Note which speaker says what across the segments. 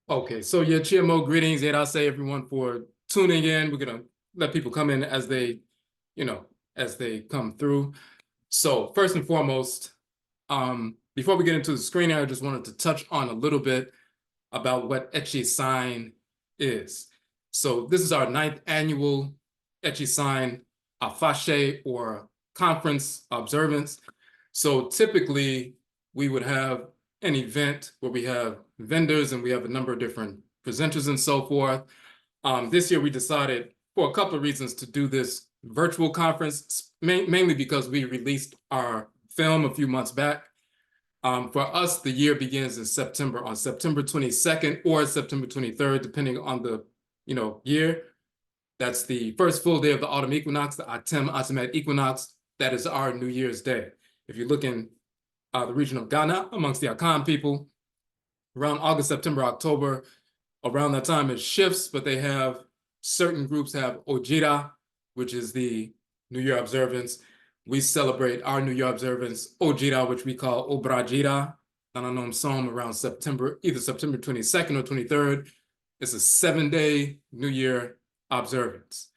Speaker 1: Okay, so yeah, GMO greetings, and I say everyone for tuning in. We're gonna let people come in as they, as they come through. So first and foremost, before we get into the screening, I just wanted to touch on a little bit about what Ety Sign is. So this is our 9th annual Ety Sign Afashe or conference observance. So typically we would have an event where we have vendors and we have a number of different presenters and so forth. This year we decided for a couple of reasons to do this virtual conference, mainly because we released our film a few months back. For us, the year begins in September, on September 22nd or September 23rd, depending on the year. That's the first full day of the autumn equinox, the Atem Atemet equinox. That is our New Year's Day. If you look in the region of Ghana, amongst the Akan people, around August, September, October, around that time it shifts, but they have, certain groups have Ojira, which is the New Year observance. We celebrate our New Year observance, Ojira, which we call Obrajira, Nananom Som, around September, either September 22nd or 23rd. It's a 7-day New Year observance.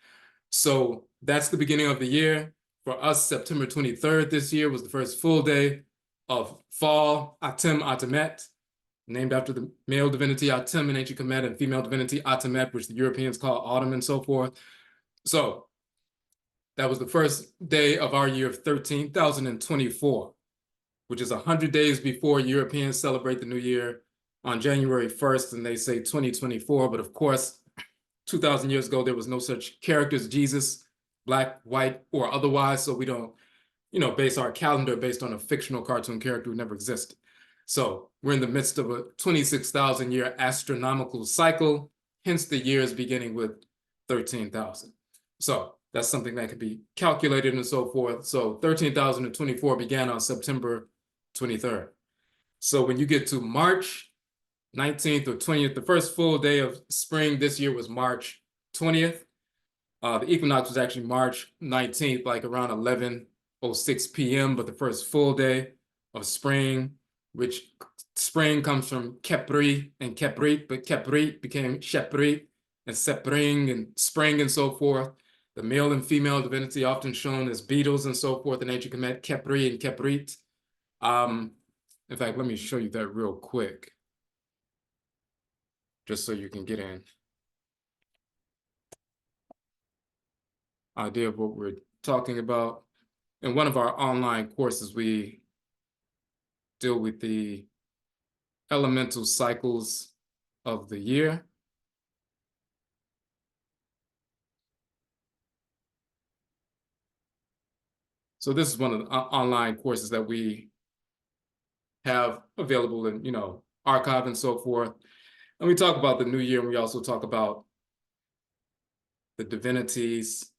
Speaker 1: So that's the beginning of the year. For us, September 23rd this year was the first full day of fall, Atem Atemet, named after the male divinity Atem in ancient Kemet and female divinity Atemet, which the Europeans call autumn and so forth. So that was the first day of our year of 13,024, which is 100 days before Europeans celebrate the new year on January 1st, and they say 2024. But of course, 2,000 years ago, there was no such characters, Jesus, black, white, or otherwise. So we don't, base our calendar based on a fictional cartoon character who never existed. So we're in the midst of a 26,000 year astronomical cycle, hence the years beginning with 13,000. So that's something that can be calculated and so forth. So 13,024 began on September 23rd. So when you get to March 19th or 20th, the first full day of spring this year was March 20th. The equinox was actually March 19th, like around 11:06 p.m., but the first full day of spring, which spring comes from Kepri and Keprit, but Keprit became Sheprit and Sepring and spring and so forth. The male and female divinity often shown as beetles and so forth in ancient Kemet, Kepri and Keprit. In fact, let me show you that real quick, just so you can get an idea of what we're talking about. In one of our online courses, we deal with the elemental cycles of the year. So this is one of the online courses that we have available in, archive and so forth. And we talk about the new year, and we also talk about the divinities.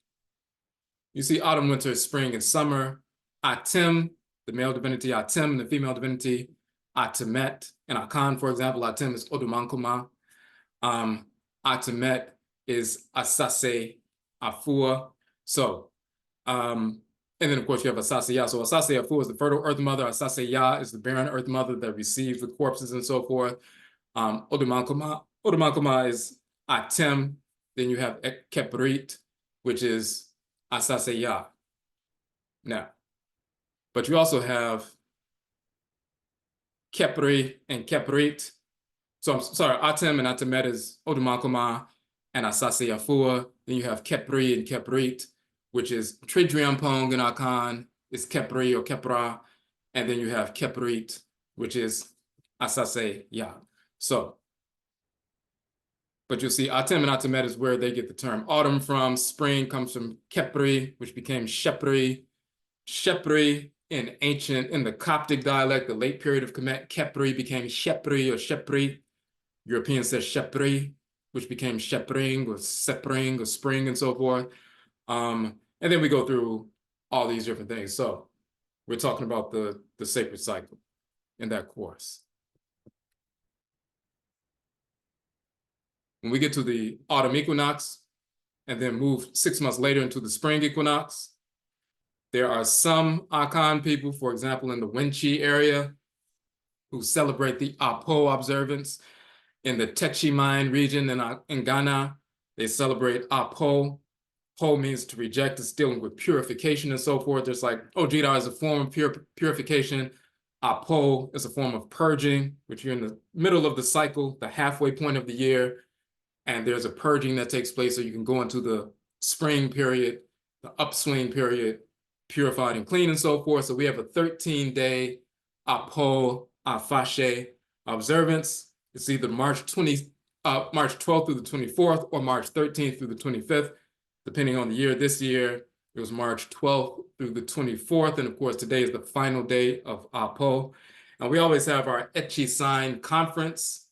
Speaker 1: You see autumn, winter, spring, and summer. Atem, the male divinity Atem, and the female divinity Atemet. And Akan, for example, Atem is Odumankuma. Atemet is Asase Afua. So, and then, of course, you have Asase Ya. So Asase Afua is the fertile earth mother. Asase Ya is the barren earth mother that receives the corpses and so forth. Odumankuma is Atem. Then you have Keprit, which is Asase Ya. Now, but you also have Kepri and Keprit. So I'm sorry, Atem and Atemet is Odumankuma and Asase Afua. Then you have Kepri and Keprit, which is Tridriampong and Akan is Kepri or Kepra. And then you have Keprit, which is Asase Ya. So, but you'll see Atem and Atemet is where they get the term autumn from. Spring comes from Kepri, which became Shepri. Shepri in the Coptic dialect, the late period of Kemet, Kepri became Shepri or Shepri. European says Shepri, which became Shepring or Sepring or spring and so forth. And then we go through all these different things. So we're talking about the sacred cycle in that course. When we get to the autumn equinox and then move 6 months later into the spring equinox, there are some Akan people, for example, in the Wenchi area, who celebrate the Apo observance. In the Techi Mine region in Ghana, they celebrate Apo. Po means to reject. It's dealing with purification and so forth. There's like Ojira is a form of purification. Apo is a form of purging, which you're in the middle of the cycle, the halfway point of the year. And there's a purging that takes place so you can go into the spring period, the upswing period, purified and clean and so forth. So we have a 13-day Apo Afashe observance. It's either March 12th through the 24th or March 13th through the 25th, depending on the year. This year, it was March 12th through the 24th. And of course, today is the final day of Apo. And we always have our Ety Sign conference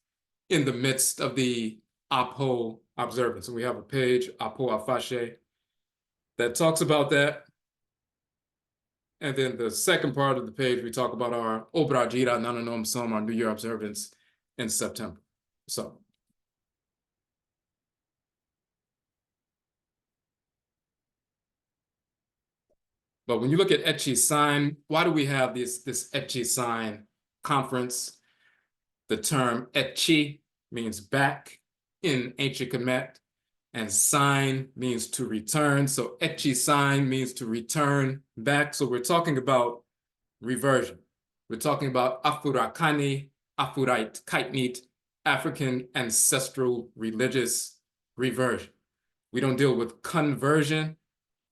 Speaker 1: in the midst of the Apo observance. And we have a page, Apo Afashe, that talks about that. And then the second part of the page, we talk about our Obrajira Nananom Som, our New Year observance in September. So, but when you look at Ety Sign, why do we have this Ety Sign conference? The term Ety means back in ancient Kemet, and sign means to return. So Ety Sign means to return back. So we're talking about reversion. We're talking about Afurakani, Afuraitkaitnit, African Ancestral Religious Reversion. We don't deal with conversion.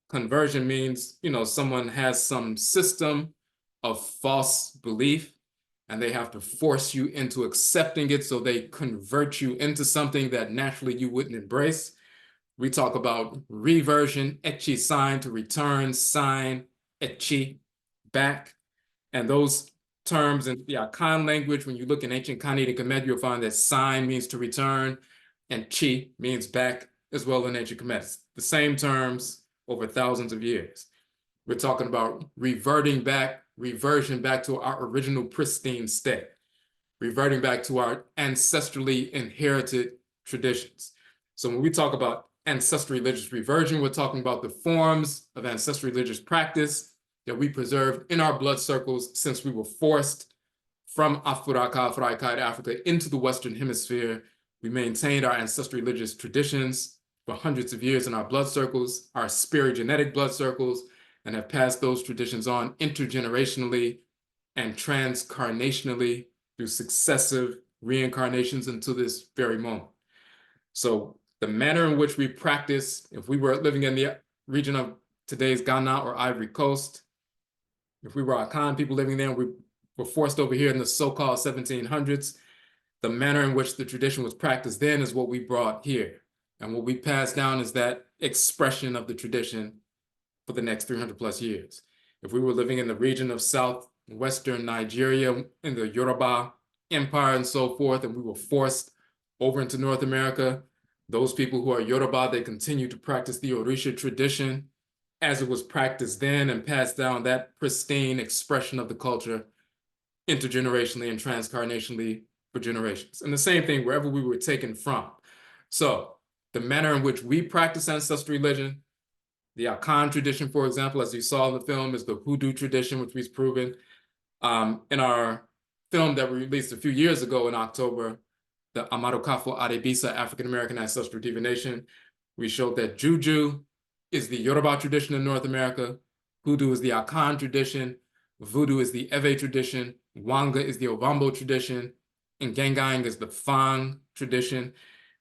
Speaker 1: Conversion means, someone has some system of false belief and they have to force you into accepting it, so they convert you into something that naturally you wouldn't embrace. We talk about reversion, Ety Sign, to return, sign, Ety, back. And those terms in the Akan language, when you look in ancient Khanate Kemet, you'll find that sign means to return and chi means back as well in ancient Kemet. The same terms over thousands of years. We're talking about reverting back, reversion back to our original pristine state, reverting back to our ancestrally inherited traditions. So when we talk about ancestral religious reversion, we're talking about the forms of ancestral religious practice that we preserved in our blood circles since we were forced from Afuraitkaitnit, Africa, into the Western Hemisphere. We maintained our ancestral religious traditions for hundreds of years in our blood circles, our spirogenetic blood circles, and have passed those traditions on intergenerationally and transcarnationally through successive reincarnations until this very moment. So the manner in which we practice, if we were living in the region of today's Ghana or Ivory Coast, if we were Akan people living there, we were forced over here in the so-called 1700s, the manner in which the tradition was practiced then is what we brought here. And what we passed down is that expression of the tradition for the next 300 plus years. If we were living in the region of southwestern Nigeria, in the Yoruba Empire and so forth, and we were forced over into North America, those people who are Yoruba, they continue to practice the Orisha tradition as it was practiced then and passed down that pristine expression of the culture intergenerationally and transcarnationally for generations. And the same thing wherever we were taken from. So the manner in which we practice ancestral religion, the Akan tradition, for example, as you saw in the film, is the Hoodoo tradition, which we've proven. In our film that we released a few years ago in October, the Amaruka Atifi Mu, African-American Ancestral Divination, we showed that Juju is the Yoruba tradition in North America, Hoodoo is the Akan tradition, Voodoo is the Ewe tradition, Wanga is the Ovambo tradition, and Ngengang is the Fang tradition.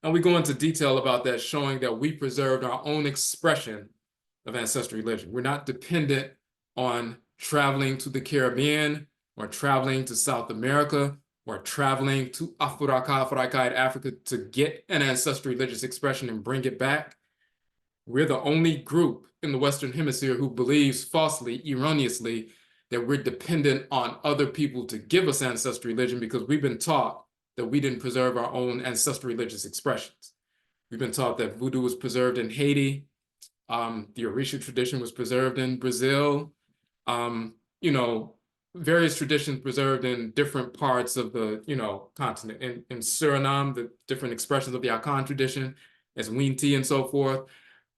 Speaker 1: And we go into detail about that, showing that we preserved our own expression of ancestral religion. We're not dependent on traveling to the Caribbean or traveling to South America or traveling to Afuraitkaitnit, Africa to get an ancestral religious expression and bring it back. We're the only group in the Western Hemisphere who believes falsely, erroneously, that we're dependent on other people to give us ancestral religion because we've been taught that we didn't preserve our own ancestral religious expressions. We've been taught that Voodoo was preserved in Haiti, the Orisha tradition was preserved in Brazil, various traditions preserved in different parts of the, continent. In Suriname, the different expressions of the Akan tradition, as Winti and so forth.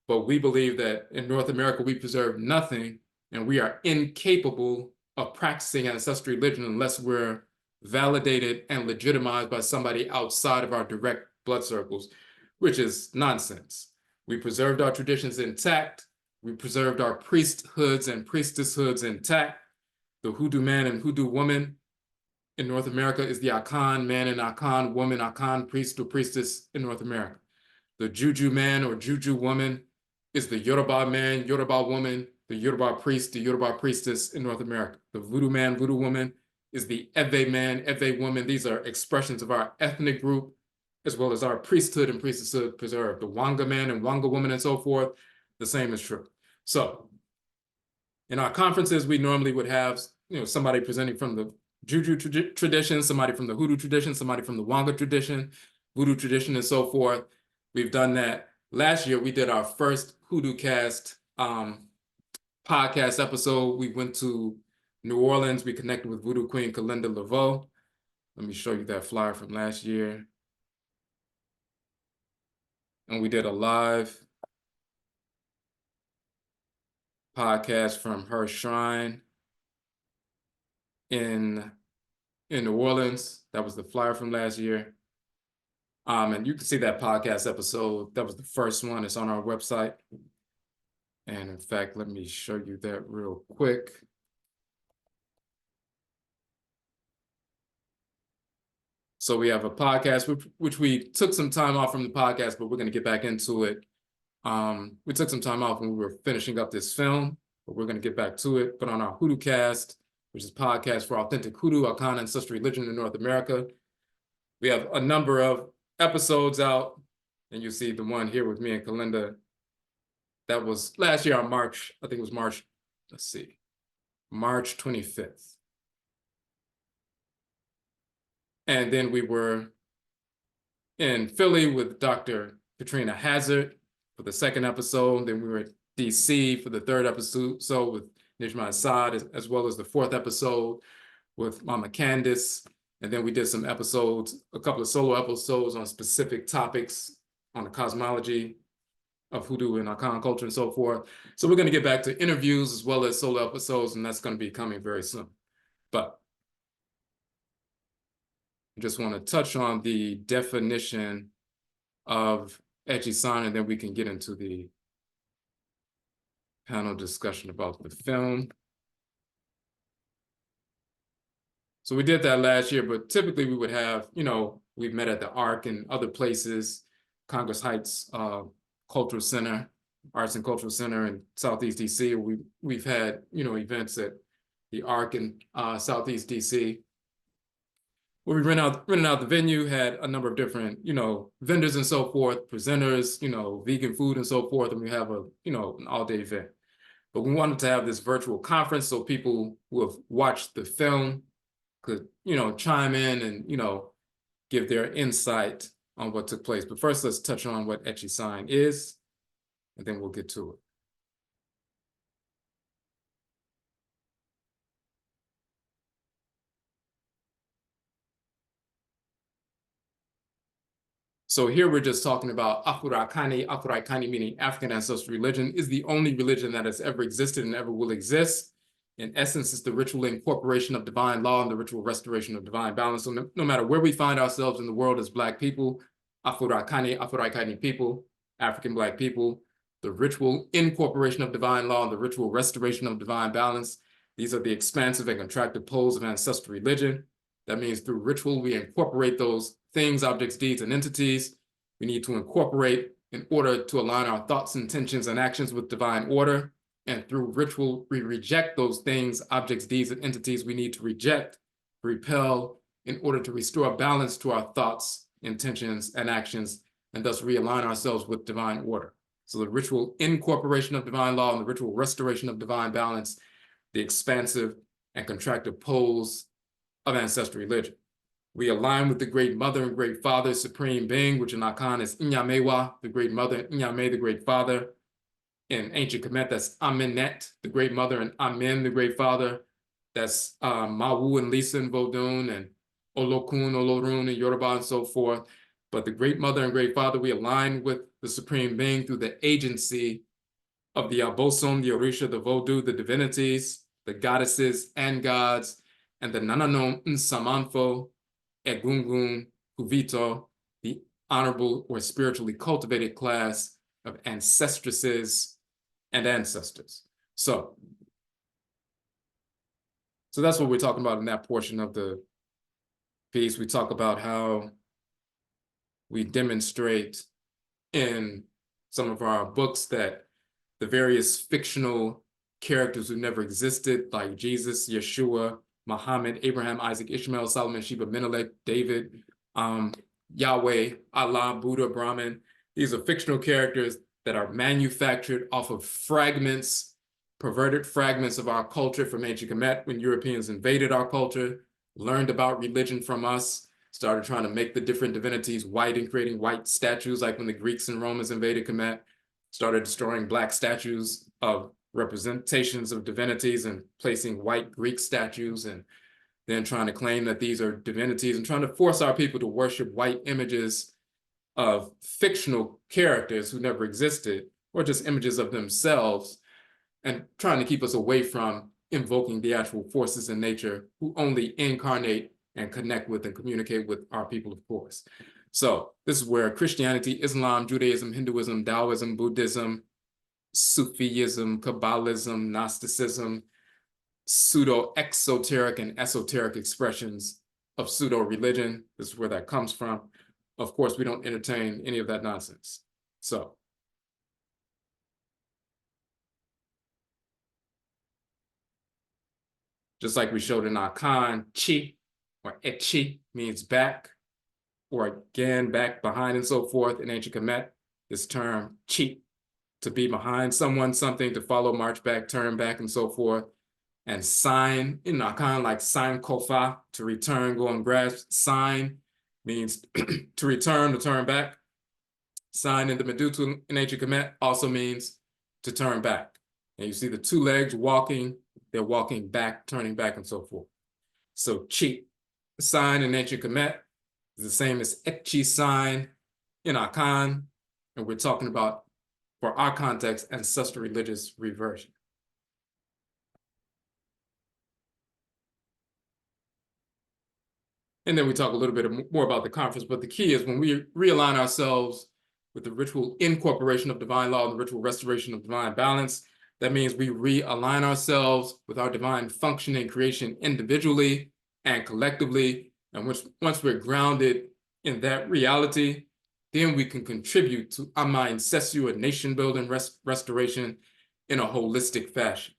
Speaker 1: But we believe that in North America, we preserve nothing, and we are incapable of practicing ancestral religion unless we're validated, and legitimized by somebody outside of our direct blood circles, which is nonsense. We preserved our traditions intact. We preserved our priesthoods and priestesshoods intact. The Hoodoo man and Hoodoo woman in North America is the Akan man and Akan woman, Akan priest or priestess in North America. The Juju man or Juju woman is the Yoruba man, Yoruba woman, the Yoruba priest, the Yoruba priestess in North America. The Voodoo man, Voodoo woman is the Eve man, Eve woman. These are expressions of our ethnic group, as well as our priesthood and priestesshood preserved. The Wanga man and Wanga woman and so forth, the same is true. So in our conferences, we normally would have somebody presenting from the Juju tradition, somebody from the Hoodoo tradition, somebody from the Wanga tradition, Voodoo tradition, and so forth. We've done that. Last year, we did our first Hoodoo Cast podcast episode. We went to New Orleans. We connected with Voodoo Queen Kalinda Laveau. Let me show you that flyer from last year. And we did a live podcast from her shrine in New Orleans. That was the flyer from last year. And you can see that podcast episode. That was the first one. It's on our website. And in fact, let me show you that real quick. So we have a podcast, which we took some time off from the podcast, but we're going to get back into it. We took some time off when we were finishing up this film, but we're going to get back to it. But on our Hoodoo Cast, which is a podcast for authentic Hoodoo, Akan Ancestral Religion in North America, we have a number of episodes out, and you see the one here with me and Kalinda. That was last year on March, I think it was March, let's see, March 25th. And then we were in Philly with Dr. Katrina Hazard for the second episode. Then we were at DC for the third episode with Nijma Assad, as well as the fourth episode with Mama Candace. And then we did some episodes, a couple of solo episodes on specific topics on the cosmology of Hoodoo and Akan culture and so forth. So we're going to get back to interviews as well as solo episodes, and that's going to be coming very soon. But I just want to touch on the definition of Ety Sign, and then we can get into the panel discussion about the film. So we did that last year, but typically we would have, we've met at the Arc and other places, Congress Heights Cultural Center, Arts and Cultural Center in Southeast DC. We've had, events at the Arc in Southeast DC, where we rented out the venue, had a number of different, vendors and so forth, presenters, vegan food and so forth, and we have an all-day event. But we wanted to have this virtual conference so people who have watched the film could, chime in and, give their insight on what took place. But first, let's touch on what Ety Sign is, and then we'll get to it. So here we're just talking about Afurakani. Afuraitkaitnit, meaning African Ancestral Religion, is the only religion that has ever existed and ever will exist. In essence, it's the ritual incorporation of divine law and the ritual restoration of divine balance. So no matter where we find ourselves in the world as Black people, Afurakani, Afuraitkaitnit people, African Black people, the ritual incorporation of divine law and the ritual restoration of divine balance, these are the expansive and contractive poles of ancestral religion. That means through ritual, we incorporate those things, objects, deeds, and entities. We need to incorporate in order to align our thoughts, intentions, and actions with divine order. And through ritual, we reject those things, objects, deeds, and entities we need to reject, repel, in order to restore balance to our thoughts, intentions, and actions, and thus realign ourselves with divine order. So the ritual incorporation of divine law and the ritual restoration of divine balance, the expansive and contractive poles of ancestral religion. We align with the great mother and great father, supreme being, which in Akan is Inyamewa, the great mother, Inyame, the great father. In ancient Kemet, that's Amenet, the great mother, and Amen, the great father. That's Mawu and Lisa in Vodun, and Olokun, Olorun in Yoruba, and so forth. But the great mother and great father, we align with the supreme being through the agency of the Abosom, the Orisha, the Vodou, the divinities, the goddesses and gods, and the Nananom Nsamanfo Egungun Kuvito, the honorable or spiritually cultivated class of ancestresses and ancestors. So that's what we're talking about in that portion of the piece. We talk about how we demonstrate in some of our books that the various fictional characters who never existed, like Jesus, Yeshua, Muhammad, Abraham, Isaac, Ishmael, Solomon, Sheba, Menelik, David, Yahweh, Allah, Buddha, Brahman. These are fictional characters that are manufactured off of fragments, perverted fragments of our culture from ancient Kemet when Europeans invaded our culture, learned about religion from us, started trying to make the different divinities white and creating white statues, like when the Greeks and Romans invaded Kemet, started destroying black statues of representations of divinities and placing white Greek statues, and then trying to claim that these are divinities and trying to force our people to worship white images of fictional characters who never existed, or just images of themselves, and trying to keep us away from invoking the actual forces in nature who only incarnate and connect with and communicate with our people, of course. So this is where Christianity, Islam, Judaism, Hinduism, Taoism, Buddhism, Sufism, Kabbalism, Gnosticism, pseudo-exoteric and esoteric expressions of pseudo-religion. This is where that comes from. Of course, we don't entertain any of that nonsense. So just like we showed in Akan, chi or Ety means back, or again, back, behind, and so forth. In ancient Kemet, this term chi, to be behind someone, something, to follow, march back, turn back, and so forth. And sign, in Akan, like sign kofa, to return, go and grasp. Sign means to return, to turn back. Sign in the Medutu in ancient Kemet also means to turn back. And you see the two legs walking, they're walking back, turning back, and so forth. So chi, sign in ancient Kemet, is the same as Ety Sign in Akan, and we're talking about, for our context, ancestral religious reversion. And then we talk a little bit more about the conference, but the key is when we realign ourselves with the ritual incorporation of divine law and the ritual restoration of divine balance, that means we realign ourselves with our divine function and creation individually and collectively. And once we're grounded in that reality, then we can contribute to Ama ancestral nation building restoration in a holistic fashion.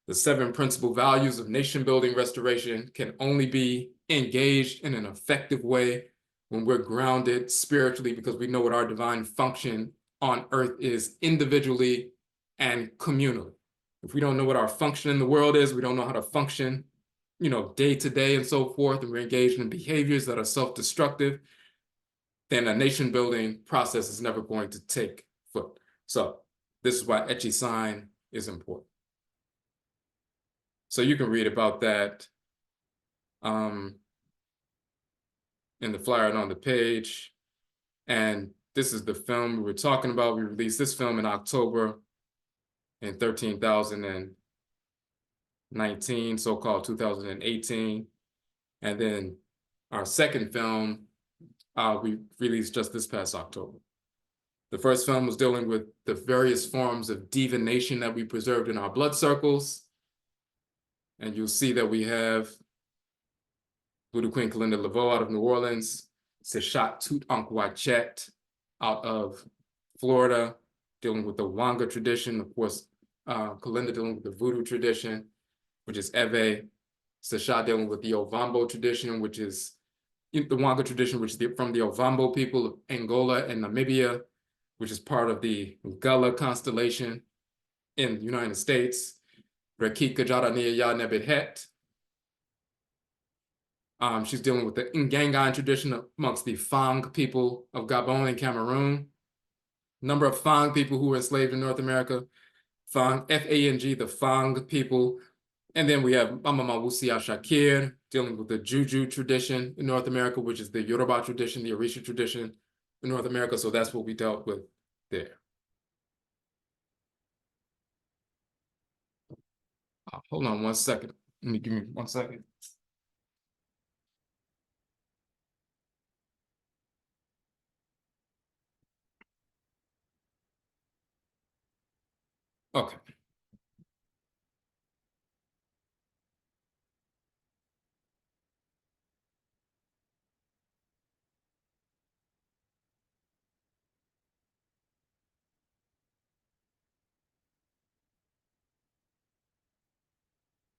Speaker 1: The 7 principal values of nation building restoration can only be engaged in an effective way when we're grounded spiritually, because we know what our divine function on earth is individually and communally. If we don't know what our function in the world is, we don't know how to function, day to day and so forth, and we're engaged in behaviors that are self-destructive, then a nation building process is never going to take foot. So this is why Ety Sign is important. So you can read about that in the flyer and on the page. And this is the film we were talking about. We released this film in October in 13,019, so-called 2018. And then our second film, we released just this past October. The first film was dealing with the various forms of divination that we preserved in our blood circles. And you'll see that we have Voodoo Queen Kalinda Laveau out of New Orleans, Sechat Tut Ankwachet out of Florida, dealing with the Wanga tradition. Of course, Kalinda dealing with the Voodoo tradition, which is Ewe. Sechat dealing with the Ovambo tradition, which is the Wanga tradition, which is from the Ovambo people of Angola and Namibia, which is part of the Gullah constellation in the United States. Rekika Jarania Ya Nebethet. She's dealing with the Ngengang tradition amongst the Fang people of Gabon and Cameroon. Number of Fang people who were enslaved in North America. Fang, F-A-N-G, the Fang people. And then we have Mama Mawusia Shakir dealing with the Juju tradition in North America, which is the Yoruba tradition, the Orisha tradition in North America. So that's what we dealt with there. Hold on one second. Give me 1 second. Okay.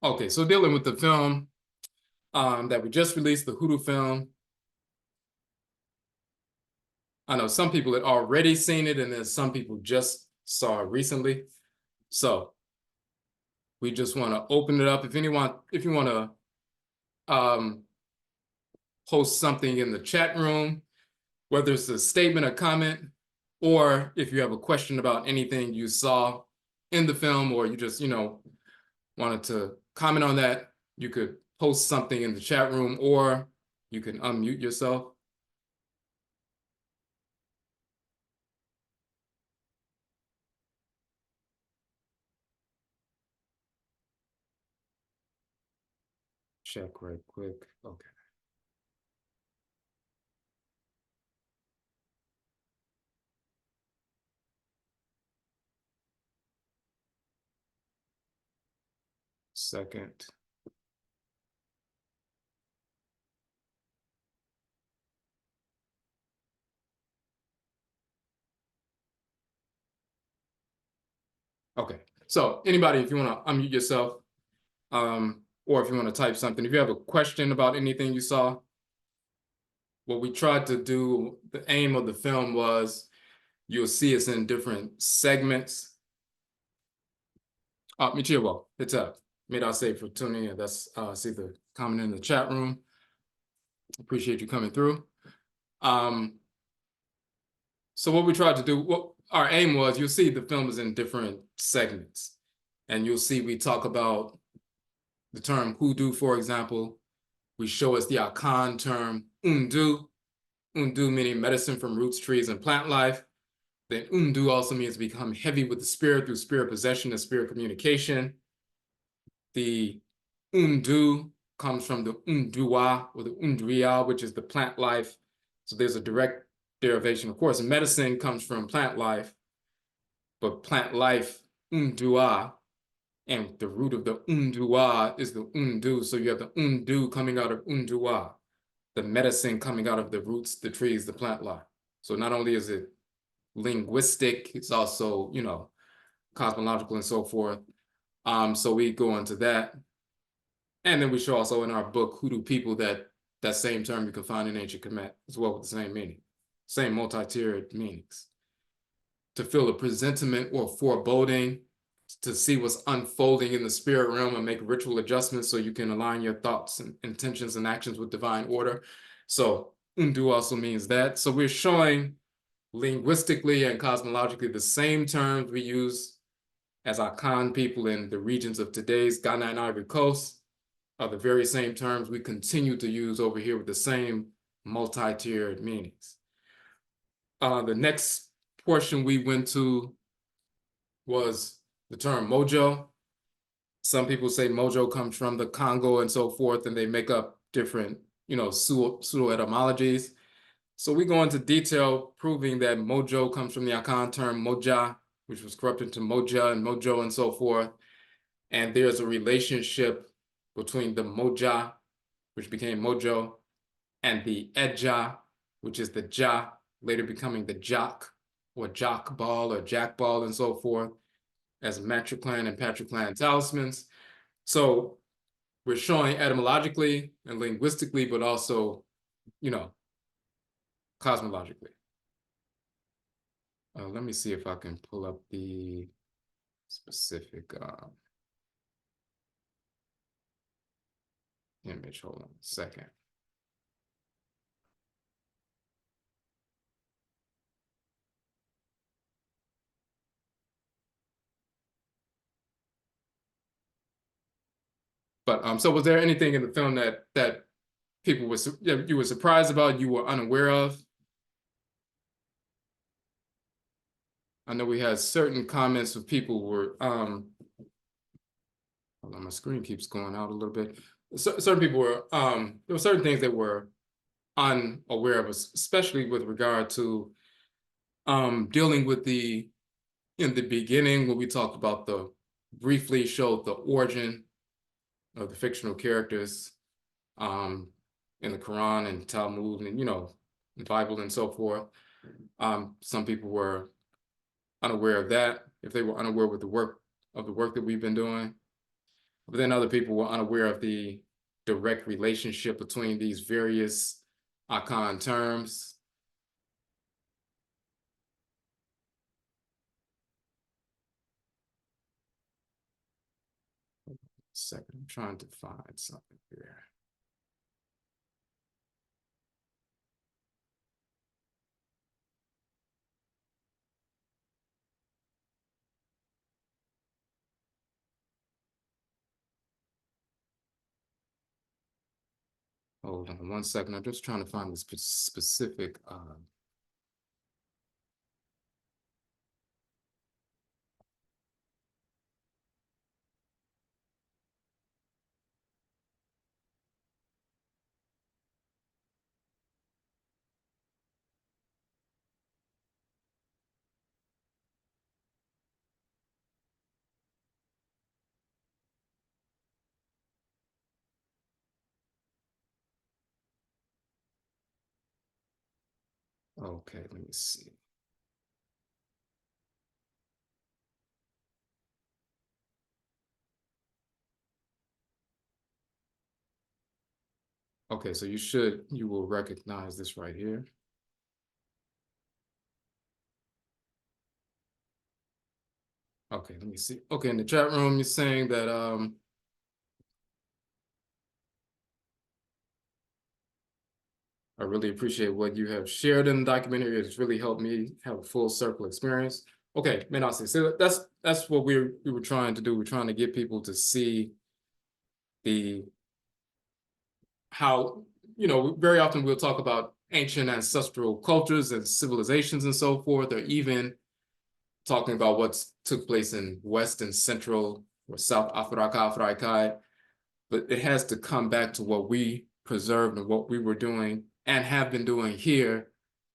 Speaker 1: Okay, so dealing with the film that we just released, the Hoodoo film. I know some people had already seen it, and then some people just saw it recently. So we just want to open it up. If you want to post something in the chat room, whether it's a statement or comment, or if you have a question about anything you saw in the film, or you just, wanted to comment on that, you could post something in the chat room, or you can unmute yourself. Check right quick. Okay. Second. Okay. So anybody, if you want to unmute yourself, or if you want to type something, if you have a question about anything you saw, what we tried to do, the aim of the film was you'll see us in different segments. Michiwa, it's up. Made I say for tuning in. That's see the comment in the chat room. Appreciate you coming through. So what we tried to do, what our aim was, you'll see the film is in different segments. And you'll see we talk about the term hoodoo, for example. We show us the Akan term undu, undu meaning medicine from roots, trees, and plant life. Then undu also means become heavy with the spirit through spirit possession and spirit communication. The undu comes from the undua or the undria, which is the plant life. So there's a direct derivation. Of course, medicine comes from plant life, but plant life, undua, and the root of the undua is the undu. So you have the undu coming out of undua, the medicine coming out of the roots, the trees, the plant life. So not only is it linguistic, it's also, cosmological and so forth. So we go into that. And then we show also in our book, Hoodoo People, that same term you can find in ancient Kemet as well with the same meaning, same multi-tiered meanings. To feel a presentiment or foreboding, to see what's unfolding in the spirit realm and make ritual adjustments so you can align your thoughts and intentions and actions with divine order. So undu also means that. So we're showing linguistically and cosmologically the same terms we use as Akan people in the regions of today's Ghana and Ivory Coast are the very same terms we continue to use over here with the same multi-tiered meanings. The next portion we went to was the term mojo. Some people say mojo comes from the Congo and so forth, and they make up different, pseudo etymologies. So we go into detail proving that mojo comes from the Akan term moja, which was corrupted to moja and mojo and so forth. And there's a relationship between the moja, which became mojo, and the eja, which is the ja, later becoming the jock or jock ball or jack ball and so forth, as matriclan and patriclan talismans. So we're showing etymologically and linguistically, but also, cosmologically. Let me see if I can pull up the specific image. Hold on a second. But so was there anything in the film that people you were surprised about, you were unaware of? I know we had certain comments of people were hold on, my screen keeps going out a little bit. Certain people were there were certain things that were unaware of, especially with regard to dealing with the in the beginning, when we talked about briefly showed the origin of the fictional characters in the Quran and Talmud and, the Bible and so forth. Some people were unaware of that, if they were unaware with the work that we've been doing. But then other people were unaware of the direct relationship between these various Akan terms. Second, I'm trying to find something here. Hold on 1 second. I'm just trying to find this specific. Okay, let me see. Okay, so you will recognize this right here. Okay, let me see. Okay, in the chat room, you're saying that I really appreciate what you have shared in the documentary. It's really helped me have a full circle experience. Okay, Menasi, so that's what we were trying to do. We're trying to get people to see how, very often we'll talk about ancient ancestral cultures and civilizations and so forth, or even talking about what took place in West and Central or South Africa, but it has to come back to what we preserved and what we were doing and have been doing here,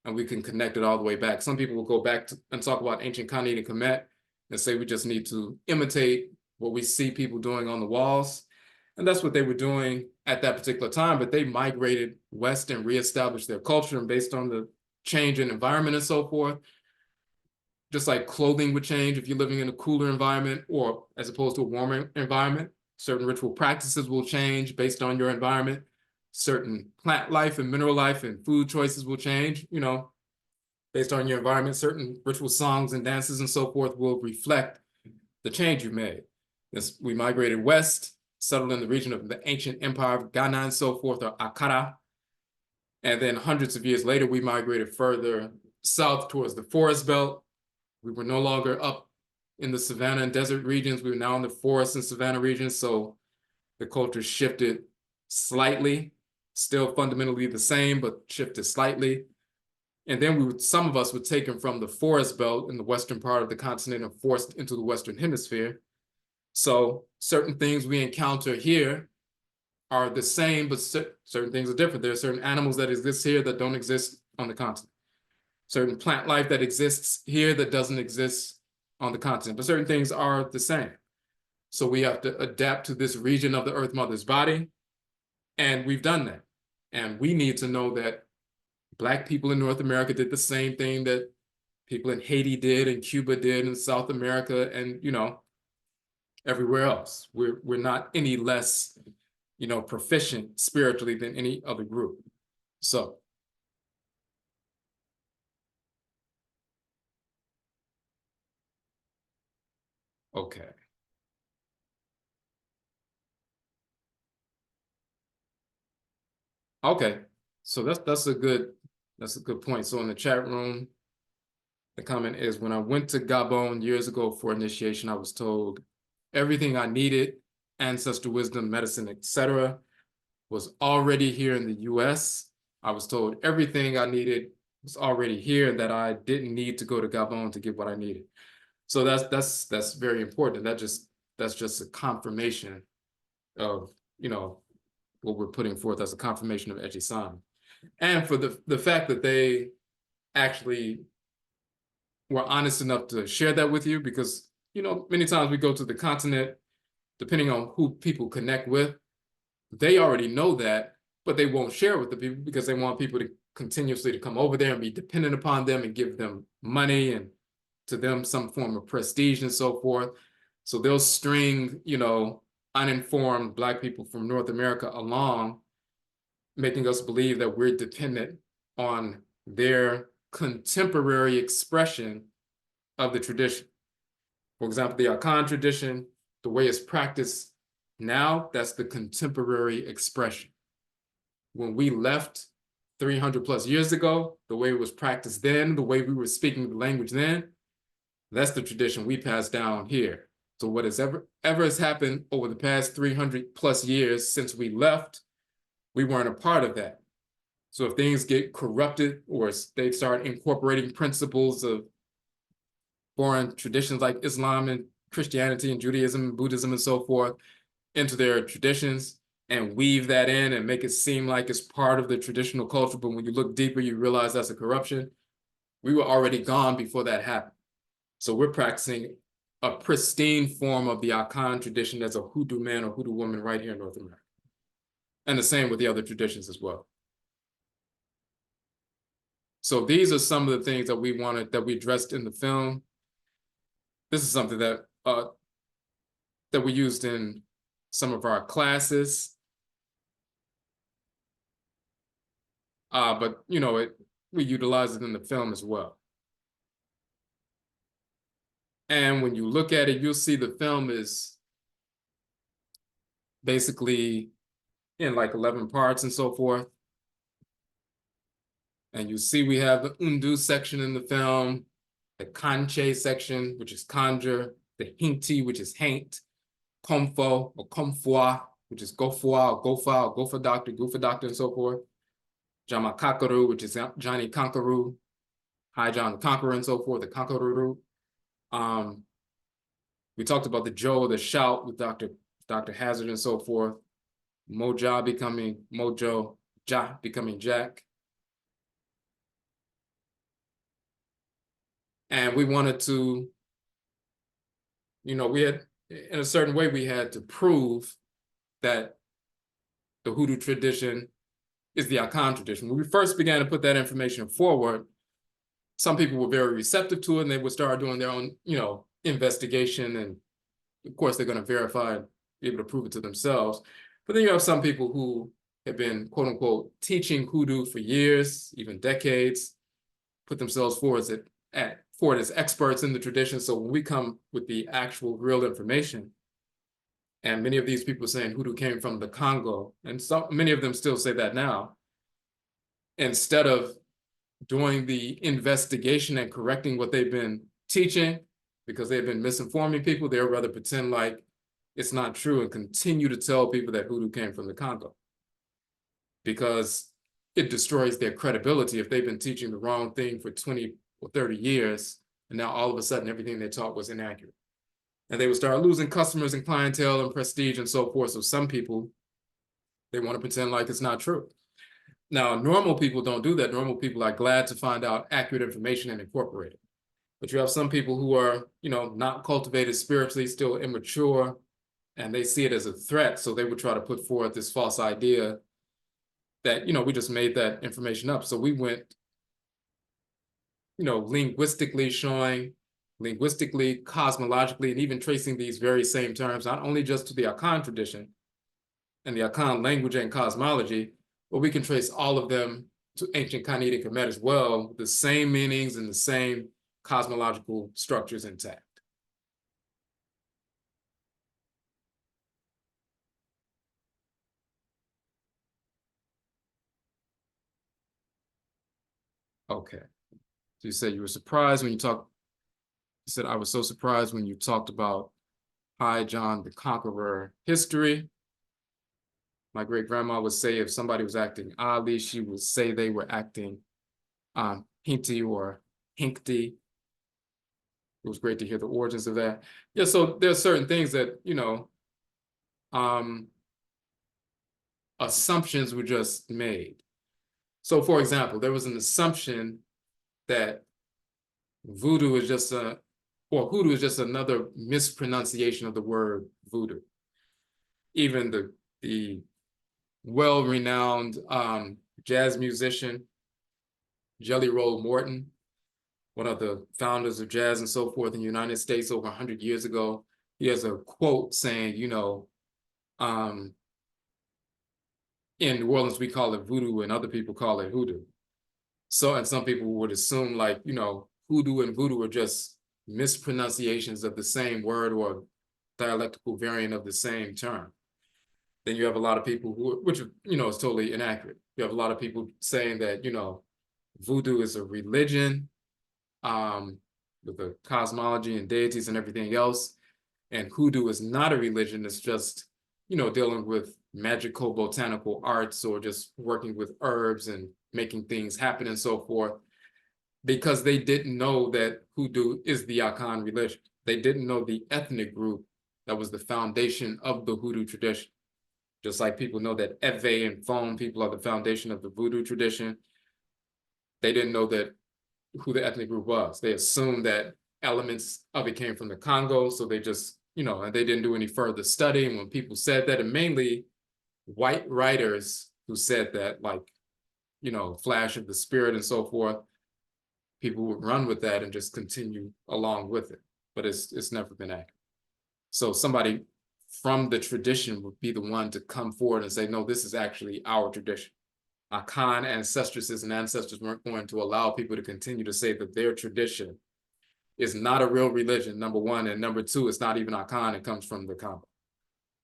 Speaker 1: and we can connect it all the way back. Some people will go back and talk about ancient Khanate and Kemet and say we just need to imitate what we see people doing on the walls. And that's what they were doing at that particular time, but they migrated west and reestablished their culture, and based on the change in environment and so forth, just like clothing would change if you're living in a cooler environment or as opposed to a warmer environment, certain ritual practices will change based on your environment. Certain plant life and mineral life and food choices will change, based on your environment. Certain ritual songs and dances and so forth will reflect the change you made. As we migrated west, settled in the region of the ancient empire of Ghana and so forth, or Akara. And then hundreds of years later, we migrated further south towards the forest belt. We were no longer up in the savanna and desert regions. We were now in the forest and savanna regions. So the culture shifted slightly, still fundamentally the same, but shifted slightly. And then some of us were taken from the forest belt in the western part of the continent and forced into the Western hemisphere. So certain things we encounter here are the same, but certain things are different. There are certain animals that exist here that don't exist on the continent. Certain plant life that exists here that doesn't exist on the continent, but certain things are the same. So we have to adapt to this region of the Earth Mother's body, and we've done that. And we need to know that Black people in North America did the same thing that people in Haiti did and Cuba did and South America and, everywhere else. We're not any less, proficient spiritually than any other group. So. Okay. Okay. So that's a good point. So in the chat room, the comment is, when I went to Gabon years ago for initiation, I was told everything I needed, ancestral wisdom, medicine, etc., was already here in the US. I was told everything I needed was already here and that I didn't need to go to Gabon to get what I needed. So that's very important. That's just a confirmation of, what we're putting forth as a confirmation of Ety Sign. And for the fact that they actually we're honest enough to share that with you because, you know, many times we go to the continent, depending on who people connect with, they already know that, but they won't share with the people because they want people to continuously to come over there and be dependent upon them and give them money and to them some form of prestige and so forth. So they'll string, you know, uninformed Black people from North America along, making us believe that we're dependent on their contemporary expression of the tradition. For example, the Akan tradition, the way it's practiced now, that's the contemporary expression. When we left 300 plus years ago, the way it was practiced then, the way we were speaking the language then, that's the tradition we passed down here. So what has ever has happened over the past 300 plus years since we left, we weren't a part of that. So if things get corrupted or they start incorporating principles of foreign traditions like Islam and Christianity and Judaism and Buddhism and so forth into their traditions and weave that in and make it seem like it's part of the traditional culture, but when you look deeper, you realize that's a corruption. We were already gone before that happened. So we're practicing a pristine form of the Akan tradition as a Hoodoo man or Hoodoo woman right here in North America. And the same with the other traditions as well. So these are some of the things that we wanted, that we addressed in the film. This is something that that we used in some of our classes. But you know, we utilize it in the film as well. And when you look at it, you'll see the film is basically in like 11 parts and so forth. And you see we have the Undu section in the film, the Kanche section, which is conjure, the Hinti, which is haint, Komfo or Komfwa, which is Gofwa or Gofa or Gofa doctor, and so forth. Jamakakaru, which is Johnny Conqueror, High John the Conqueror, and so forth, the Conqueror. We talked about the Joe, the shout with Dr. Hazard and so forth. Moja becoming Mojo, Ja becoming Jack. And we wanted to, you know, we had, in a certain way, we had to prove that the Hoodoo tradition is the Akan tradition. When we first began to put that information forward, some people were very receptive to it and they would start doing their own, you know, investigation. And of course, they're going to verify and be able to prove it to themselves. But then you have some people who have been, quote unquote, teaching Hoodoo for years, even decades, put themselves forward as experts in the tradition. So when we come with the actual real information, and many of these people saying Hoodoo came from the Congo, and many of them still say that now, instead of doing the investigation and correcting what they've been teaching, because they've been misinforming people, they'll rather pretend like it's not true and continue to tell people that Hoodoo came from the Congo, because it destroys their credibility if they've been teaching the wrong thing for 20 or 30 years, and now all of a sudden everything they taught was inaccurate. And they would start losing customers and clientele and prestige and so forth. So some people, they want to pretend like it's not true. Now, normal people don't do that. Normal people are glad to find out accurate information and incorporate it. But you have some people who are, you know, not cultivated spiritually, still immature, and they see it as a threat. So they would try to put forth this false idea that, you know, we just made that information up. So we went, you know, linguistically, cosmologically, and even tracing these very same terms, not only just to the Akan tradition and the Akan language and cosmology, but we can trace all of them to ancient Khanate and Kemet as well, with the same meanings and the same cosmological structures intact. Okay. So you said you were surprised when you talked, you said, I was so surprised when you talked about High John the Conqueror history. My great grandma would say if somebody was acting oddly, she would say they were acting hinty or hinkty. It was great to hear the origins of that. Yeah, so there's certain things that, you know, assumptions were just made. So for example, there was an assumption that voodoo is just or hoodoo is just another mispronunciation of the word voodoo. Even the well-renowned jazz musician Jelly Roll Morton, one of the founders of jazz and so forth in the United States over 100 years ago, he has a quote saying, you know, in New Orleans, we call it voodoo and other people call it hoodoo. So, and some people would assume like, you know, hoodoo and voodoo are just mispronunciations of the same word or dialectical variant of the same term. Then you have a lot of people who, which, you know, is totally inaccurate. You have a lot of people saying that, you know, voodoo is a religion with the cosmology and deities and everything else. And hoodoo is not a religion. It's just, you know, dealing with magical botanical arts or just working with herbs and making things happen and so forth, because they didn't know that hoodoo is the Akan religion. They didn't know the ethnic group that was the foundation of the hoodoo tradition. Just like people know that Ety and Fang people are the foundation of the voodoo tradition, they didn't know that who the ethnic group was. They assumed that elements of it came from the Congo, so they just, you know, and they didn't do any further study. And when people said that, and mainly white writers who said that, like, you know, flash of the spirit and so forth, people would run with that and just continue along with it. But it's never been accurate. So somebody from the tradition would be the one to come forward and say, no, this is actually our tradition. Akan ancestresses and ancestors weren't going to allow people to continue to say that their tradition is not a real religion, number one, and number two, it's not even Akan, it comes from the Congo.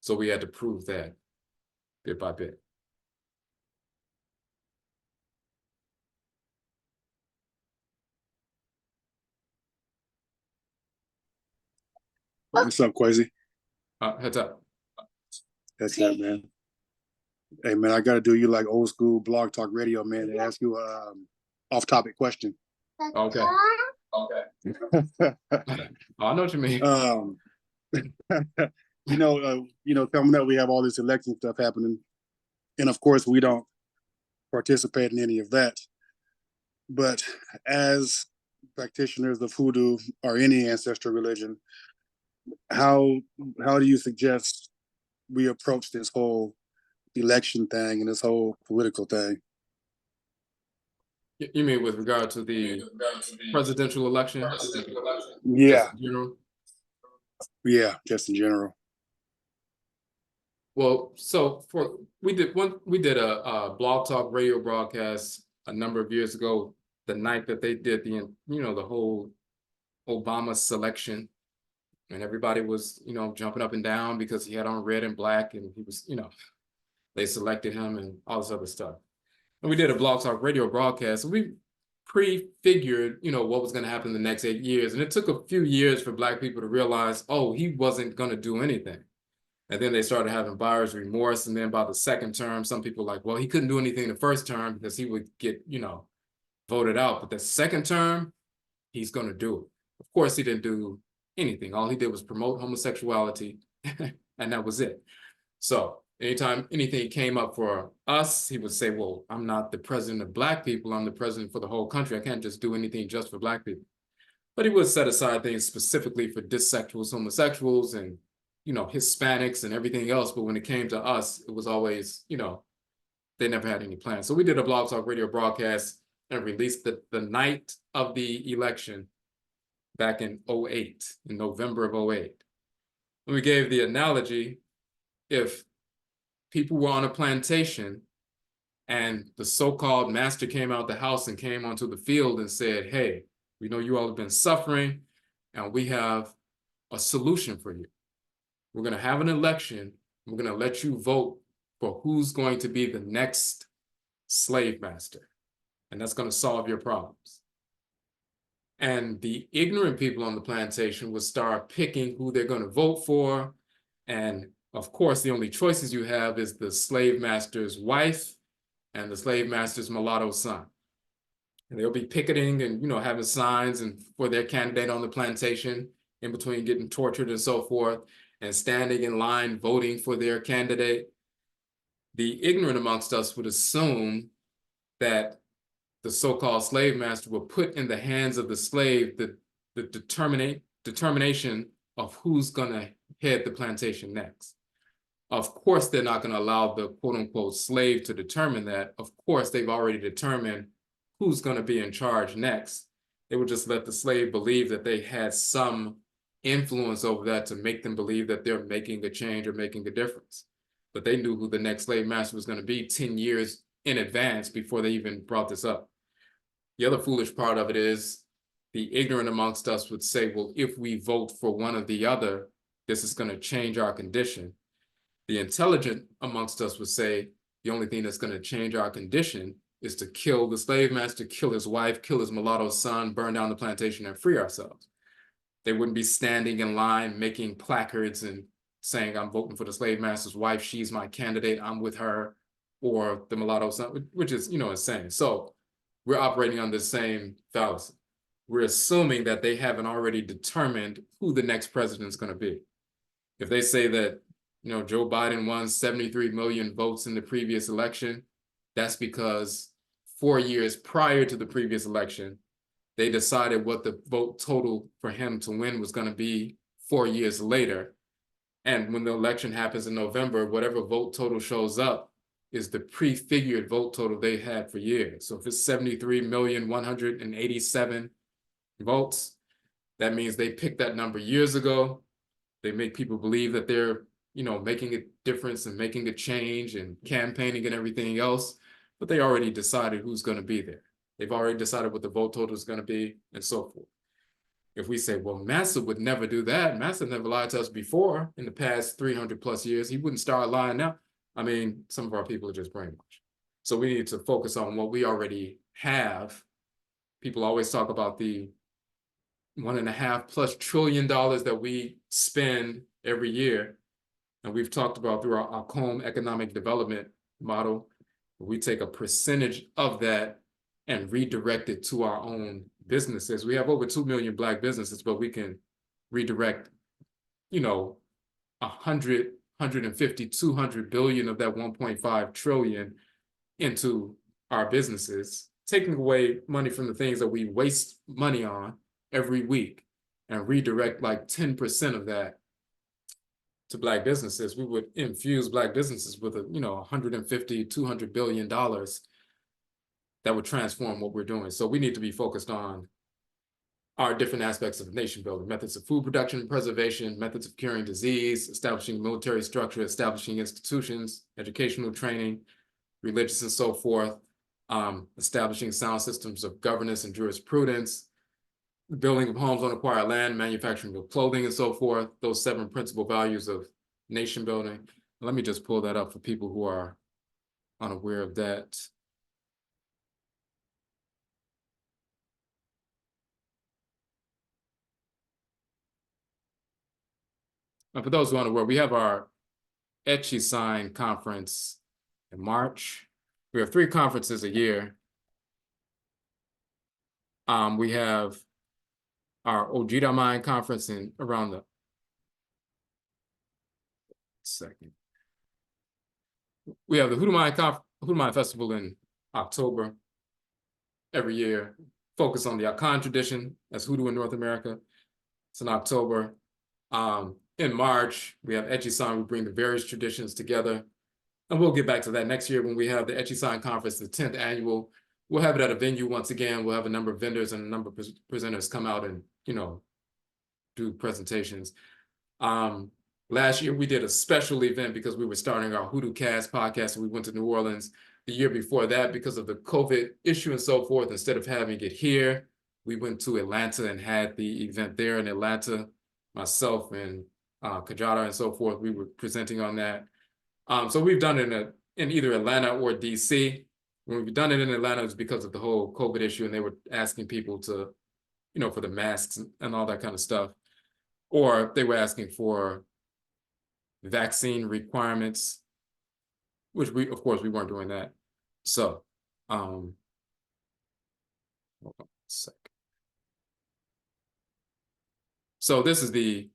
Speaker 1: So we had to prove that bit by bit.
Speaker 2: What's up, Kwesi?
Speaker 1: Heads up.
Speaker 2: That's up, man. Hey, man, I got to do you like old school blog talk radio, man, and ask you a off-topic question.
Speaker 1: Okay. Okay. I know what you mean.
Speaker 2: Coming up, we have all this election stuff happening, and of course, we don't participate in any of that. But as practitioners of Hoodoo or any ancestral religion, how do you suggest we approach this whole election thing and this whole political thing?
Speaker 1: You mean with regard to the presidential election?
Speaker 2: Yeah.
Speaker 1: Just in general?
Speaker 2: Yeah, just in general.
Speaker 1: Well, so we did a blog talk radio broadcast a number of years ago, the night that they did the whole Obama selection, and everybody was, you know, jumping up and down because he had on red and black and he was, you know, they selected him and all this other stuff. And we did a blog talk radio broadcast. And we prefigured, you know, what was going to happen in the next 8 years. And it took a few years for Black people to realize, oh, he wasn't going to do anything. And then they started having buyer's remorse. And then by the second term, some people were like, well, he couldn't do anything the first term because he would get, you know, voted out. But the second term, he's going to do it. Of course, he didn't do anything. All he did was promote homosexuality, and that was it. So anytime anything came up for us, he would say, well, I'm not the president of Black people. I'm the president for the whole country. I can't just do anything just for Black people. But he would set aside things specifically for dissexuals, homosexuals, and, you know, Hispanics and everything else. But when it came to us, it was always, you know, they never had any plans. So we did a blog talk radio broadcast and released the night of the election back in 2008, in November of 2008. And we gave the analogy, if people were on a plantation and the so-called master came out the house and came onto the field and said, hey, we know you all have been suffering and we have a solution for you. We're going to have an election. We're going to let you vote for who's going to be the next slave master. And that's going to solve your problems. And the ignorant people on the plantation would start picking who they're going to vote for. And of course, the only choices you have is the slave master's wife and the slave master's mulatto son. And they'll be picketing and, you know, having signs and for their candidate on the plantation, in between getting tortured and so forth, and standing in line voting for their candidate. The ignorant amongst us would assume that the so-called slave master will put in the hands of the slave the determination of who's going to head the plantation next. Of course, they're not going to allow the quote-unquote slave to determine that. Of course, they've already determined who's going to be in charge next. They would just let the slave believe that they had some influence over that to make them believe that they're making a change or making a difference. But they knew who the next slave master was going to be 10 years in advance before they even brought this up. The other foolish part of it is the ignorant amongst us would say, well, if we vote for one or the other, this is going to change our condition. The intelligent amongst us would say the only thing that's going to change our condition is to kill the slave master, kill his wife, kill his mulatto son, burn down the plantation, and free ourselves. They wouldn't be standing in line, making placards and saying, I'm voting for the slave master's wife, she's my candidate, I'm with her, or the mulatto son, which is, insane. So we're operating on the same fallacy. We're assuming that they haven't already determined who the next president is going to be. If they say that, Joe Biden won 73 million votes in the previous election, that's because 4 years prior to the previous election, they decided what the vote total for him to win was going to be 4 years later. And when the election happens in November, whatever vote total shows up is the prefigured vote total they had for years. So if it's 73,187 votes, that means they picked that number years ago. They make people believe that they're, making a difference and making a change and campaigning and everything else, but they already decided who's going to be there. They've already decided what the vote total is going to be and so forth. If we say, well, Massa would never do that. Massa never lied to us before in the past 300 plus years. He wouldn't start lying now. I mean, some of our people are just brainwashed. So we need to focus on what we already have. People always talk about the $1.5+ trillion that we spend every year. And we've talked about through our Akwamu economic development model, we take a percentage of that and redirect it to our own businesses. We have over 2 million Black businesses, but we can redirect, 100, 150, 200 billion of that 1.5 trillion into our businesses, taking away money from the things that we waste money on every week and redirect like 10% of that to Black businesses. We would infuse Black businesses with 150, 200 billion dollars that would transform what we're doing. So we need to be focused on our different aspects of nation building, methods of food production and preservation, methods of curing disease, establishing military structure, establishing institutions, educational training, religious and so forth, establishing sound systems of governance and jurisprudence, the building of homes on acquired land, manufacturing of clothing and so forth, those 7 principal values of nation building. Let me just pull that up for people who are unaware of that. And for those who aren't aware, we have our Ety Sign conference in March. We have 3 conferences a year. We have our Odwirafo conference in around the second. We have the Hoodoo Festival in October every year, focus on the Akan tradition, that's Hoodoo in North America. It's in October. In March, we have Ety Sign. We bring the various traditions together. And we'll get back to that next year when we have the Ety Sign conference, the 10th annual. We'll have it at a venue once again. We'll have a number of vendors and a number of presenters come out and, do presentations. Last year, we did a special event because we were starting our Hoodoo Cast podcast, and we went to New Orleans. The year before that, because of the COVID issue and so forth, instead of having it here, we went to Atlanta and had the event there in Atlanta. Myself and Kajada and so forth, we were presenting on that. So we've done it in either Atlanta or DC. When we've done it in Atlanta, it's because of the whole COVID issue, and they were asking people to, for the masks and all that kind of stuff. Or they were asking for vaccine requirements, which of course, we weren't doing that. So, hold on a sec. So this is the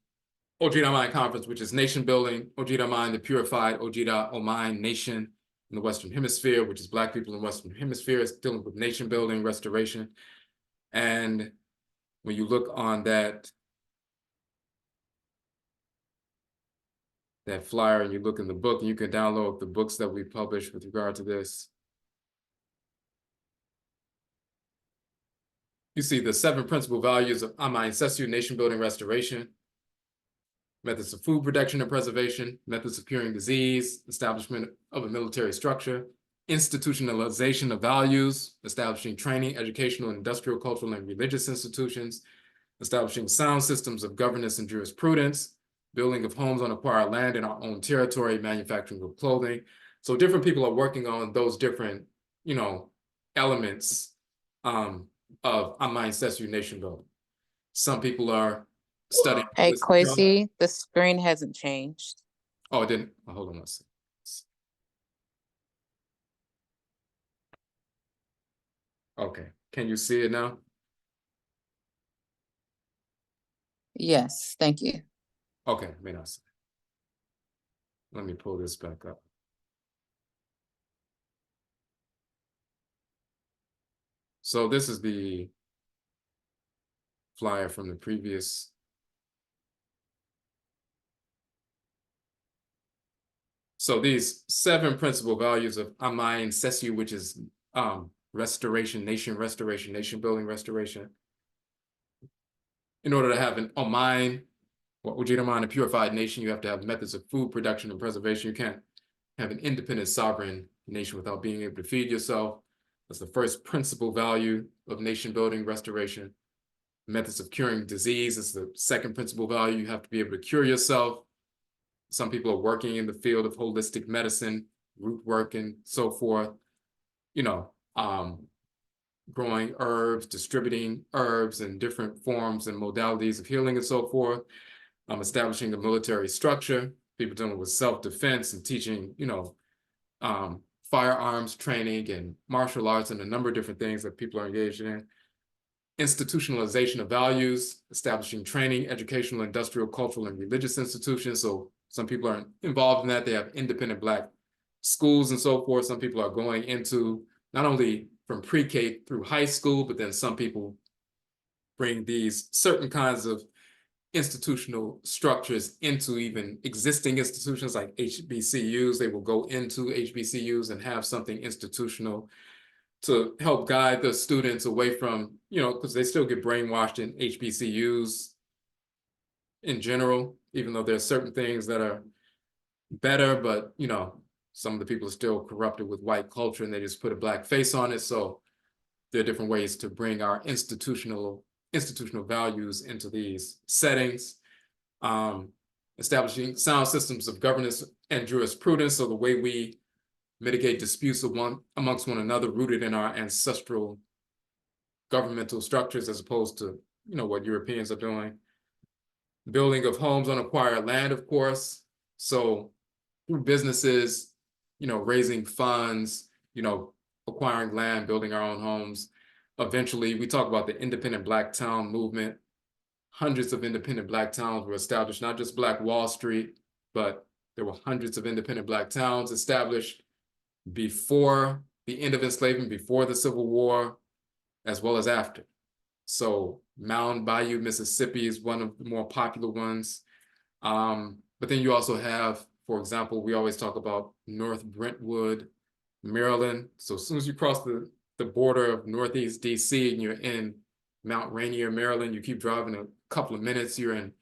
Speaker 1: Odwirafo conference, which is nation building. Odwirafo, the purified Odwirafo Nation in the Western Hemisphere, which is Black people in the Western Hemisphere. It's dealing with nation building, restoration. And when you look on that flyer and you look in the book, and you can download the books that we published with regard to this. You see the 7 principal values of Ama Ancestral Nation Building Restoration, methods of food production and preservation, methods of curing disease, establishment of a military structure, institutionalization of values, establishing training, educational, industrial, cultural, and religious institutions, establishing sound systems of governance and jurisprudence, building of homes on acquired land in our own territory, manufacturing of clothing. So different people are working on those different, elements of Ama Ancestral Nation Building. Some people are studying.
Speaker 3: Hey, Kwesi, the screen hasn't changed.
Speaker 1: Oh, it didn't. Oh, hold on a second. Okay, can you see it now?
Speaker 3: Yes, thank you.
Speaker 1: Okay, may not see. Let me pull this back up. So this is the flyer from the previous. So these 7 principal values of Ama Ancestral, which is restoration, nation restoration, nation building restoration. In order to have an Oman, what would you mind a purified nation, you have to have methods of food production and preservation. You can't have an independent sovereign nation without being able to feed yourself. That's the first principal value of nation building restoration. Methods of curing disease is the second principal value. You have to be able to cure yourself. Some people are working in the field of holistic medicine, root work, and so forth. Growing herbs, distributing herbs in different forms and modalities of healing and so forth. Establishing a military structure, people dealing with self-defense and teaching, firearms training and martial arts and a number of different things that people are engaged in. Institutionalization of values, establishing training, educational, industrial, cultural, and religious institutions. So some people are involved in that. They have independent Black schools and so forth. Some people are going into not only from pre-K through high school, but then some people bring these certain kinds of institutional structures into even existing institutions like HBCUs. They will go into HBCUs and have something institutional to help guide the students away from, because they still get brainwashed in HBCUs in general, even though there's certain things that are better, but, some of the people are still corrupted with white culture and they just put a Black face on it. So there are different ways to bring our institutional values into these settings. Establishing sound systems of governance and jurisprudence, so the way we mitigate disputes amongst one another rooted in our ancestral governmental structures as opposed to, what Europeans are doing. Building of homes on acquired land, of course. So through businesses, raising funds, acquiring land, building our own homes. Eventually, we talk about the independent Black town movement. Hundreds of independent Black towns were established, not just Black Wall Street, but there were hundreds of independent Black towns established before the end of enslavement, before the Civil War, as well as after. So Mound Bayou, Mississippi is one of the more popular ones. But then you also have, for example, we always talk about North Brentwood, Maryland. So as soon as you cross the border of Northeast DC and you're in Mount Rainier, Maryland, you keep driving a couple of minutes, you're in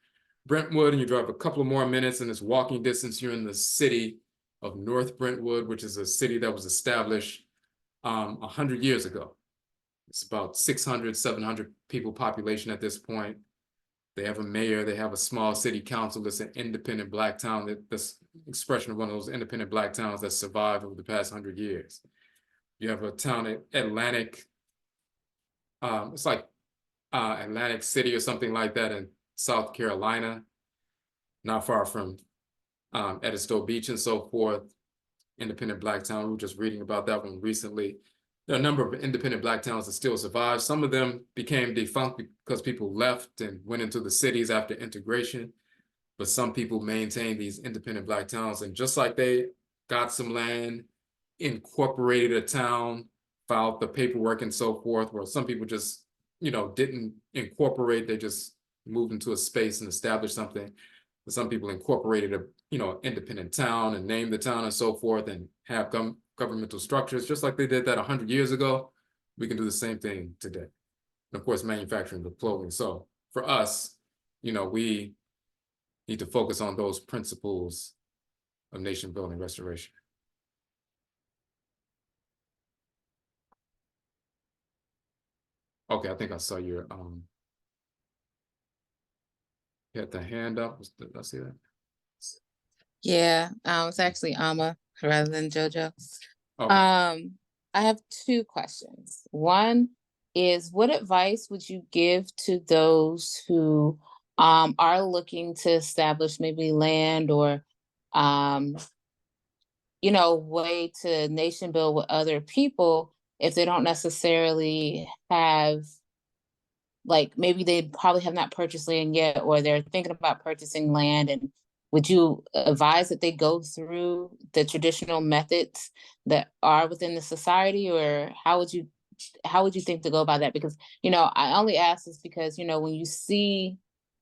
Speaker 1: Brentwood, and you drive a couple of more minutes and it's walking distance, you're in the city of North Brentwood, which is a city that was established 100 years ago. It's about 600, 700 people population at this point. They have a mayor, they have a small city council. It's an independent Black town. That's expression of one of those independent Black towns that survived over the past 100 years. You have a town at Atlantic, it's like Atlantic City or something like that in South Carolina, not far from Edisto Beach and so forth. Independent Black town, we were just reading about that one recently. There are a number of independent Black towns that still survive. Some of them became defunct because people left and went into the cities after integration, but some people maintain these independent Black towns. And just like they got some land incorporated a town, filed the paperwork and so forth, where some people just, didn't incorporate, they just moved into a space and established something. But some people incorporated a, independent town and named the town and so forth and have governmental structures, just like they did that 100 years ago. We can do the same thing today. And of course, manufacturing the clothing. So for us, we need to focus on those principles of nation building restoration. Okay, I think I saw your you had the hand up. Did I see that?
Speaker 3: Yeah, it's actually Amma rather than JoJo.
Speaker 1: Okay.
Speaker 3: I have two questions. One is, what advice would you give to those who are looking to establish maybe land or way to nation build with other people if they don't necessarily have, like, maybe they probably have not purchased land yet, or they're thinking about purchasing land? And would you advise that they go through the traditional methods that are within the society, or how would you think to go about that? Because, I only ask this because, when you see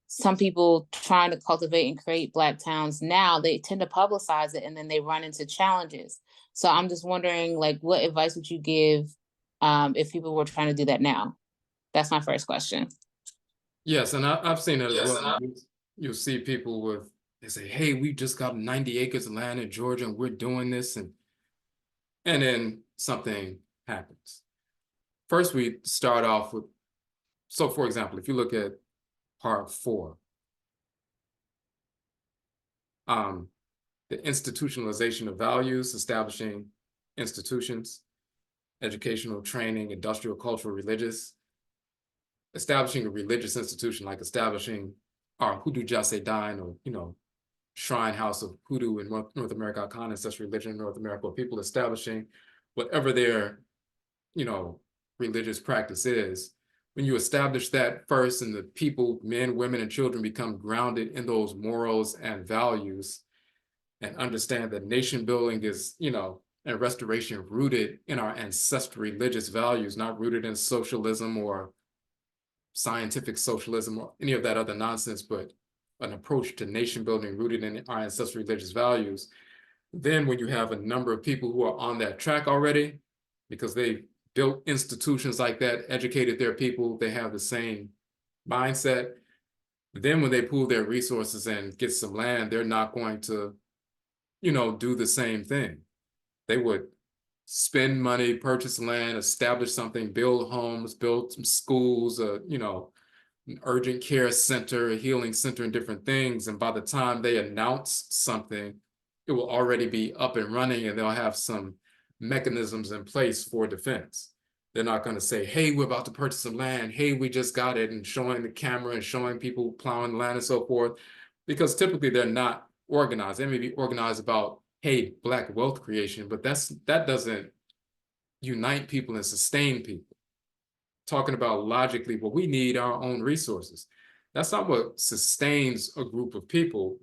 Speaker 3: some people trying to cultivate and create Black towns now, they tend to publicize it and then they run into challenges. So I'm just wondering, like, what advice would you give if people were trying to do that now? That's my first question.
Speaker 1: Yes, and I've seen it as well. You'll see people they say, hey, we just got 90 acres of land in Georgia and we're doing this, and then something happens. First, we start off with, so for example, if you look at part 4, the institutionalization of values, establishing institutions, educational, training, industrial, cultural, religious, establishing a religious institution, like establishing our Hoodoo Jase Dine, or, shrine house of Hoodoo in North America, Akan Ancestral Religion in North America, or people establishing whatever their, religious practice is. When you establish that first, and the people, men, women, and children become grounded in those morals and values, and understand that nation building is, and restoration rooted in our ancestral religious values, not rooted in socialism or scientific socialism or any of that other nonsense, but an approach to nation building rooted in our ancestral religious values. Then when you have a number of people who are on that track already, because they built institutions like that, educated their people, they have the same mindset. Then when they pool their resources and get some land, they're not going to, do the same thing. They would spend money, purchase land, establish something, build homes, build some schools, an urgent care center, a healing center, and different things. And by the time they announce something, it will already be up and running, and they'll have some mechanisms in place for defense. They're not going to say, hey, we're about to purchase some land. Hey, we just got it, and showing the camera and showing people plowing the land and so forth, because typically they're not organized. They may be organized about, hey, Black wealth creation, but that doesn't unite people and sustain people. Talking about logically, well, we need our own resources. That's not what sustains a group of people.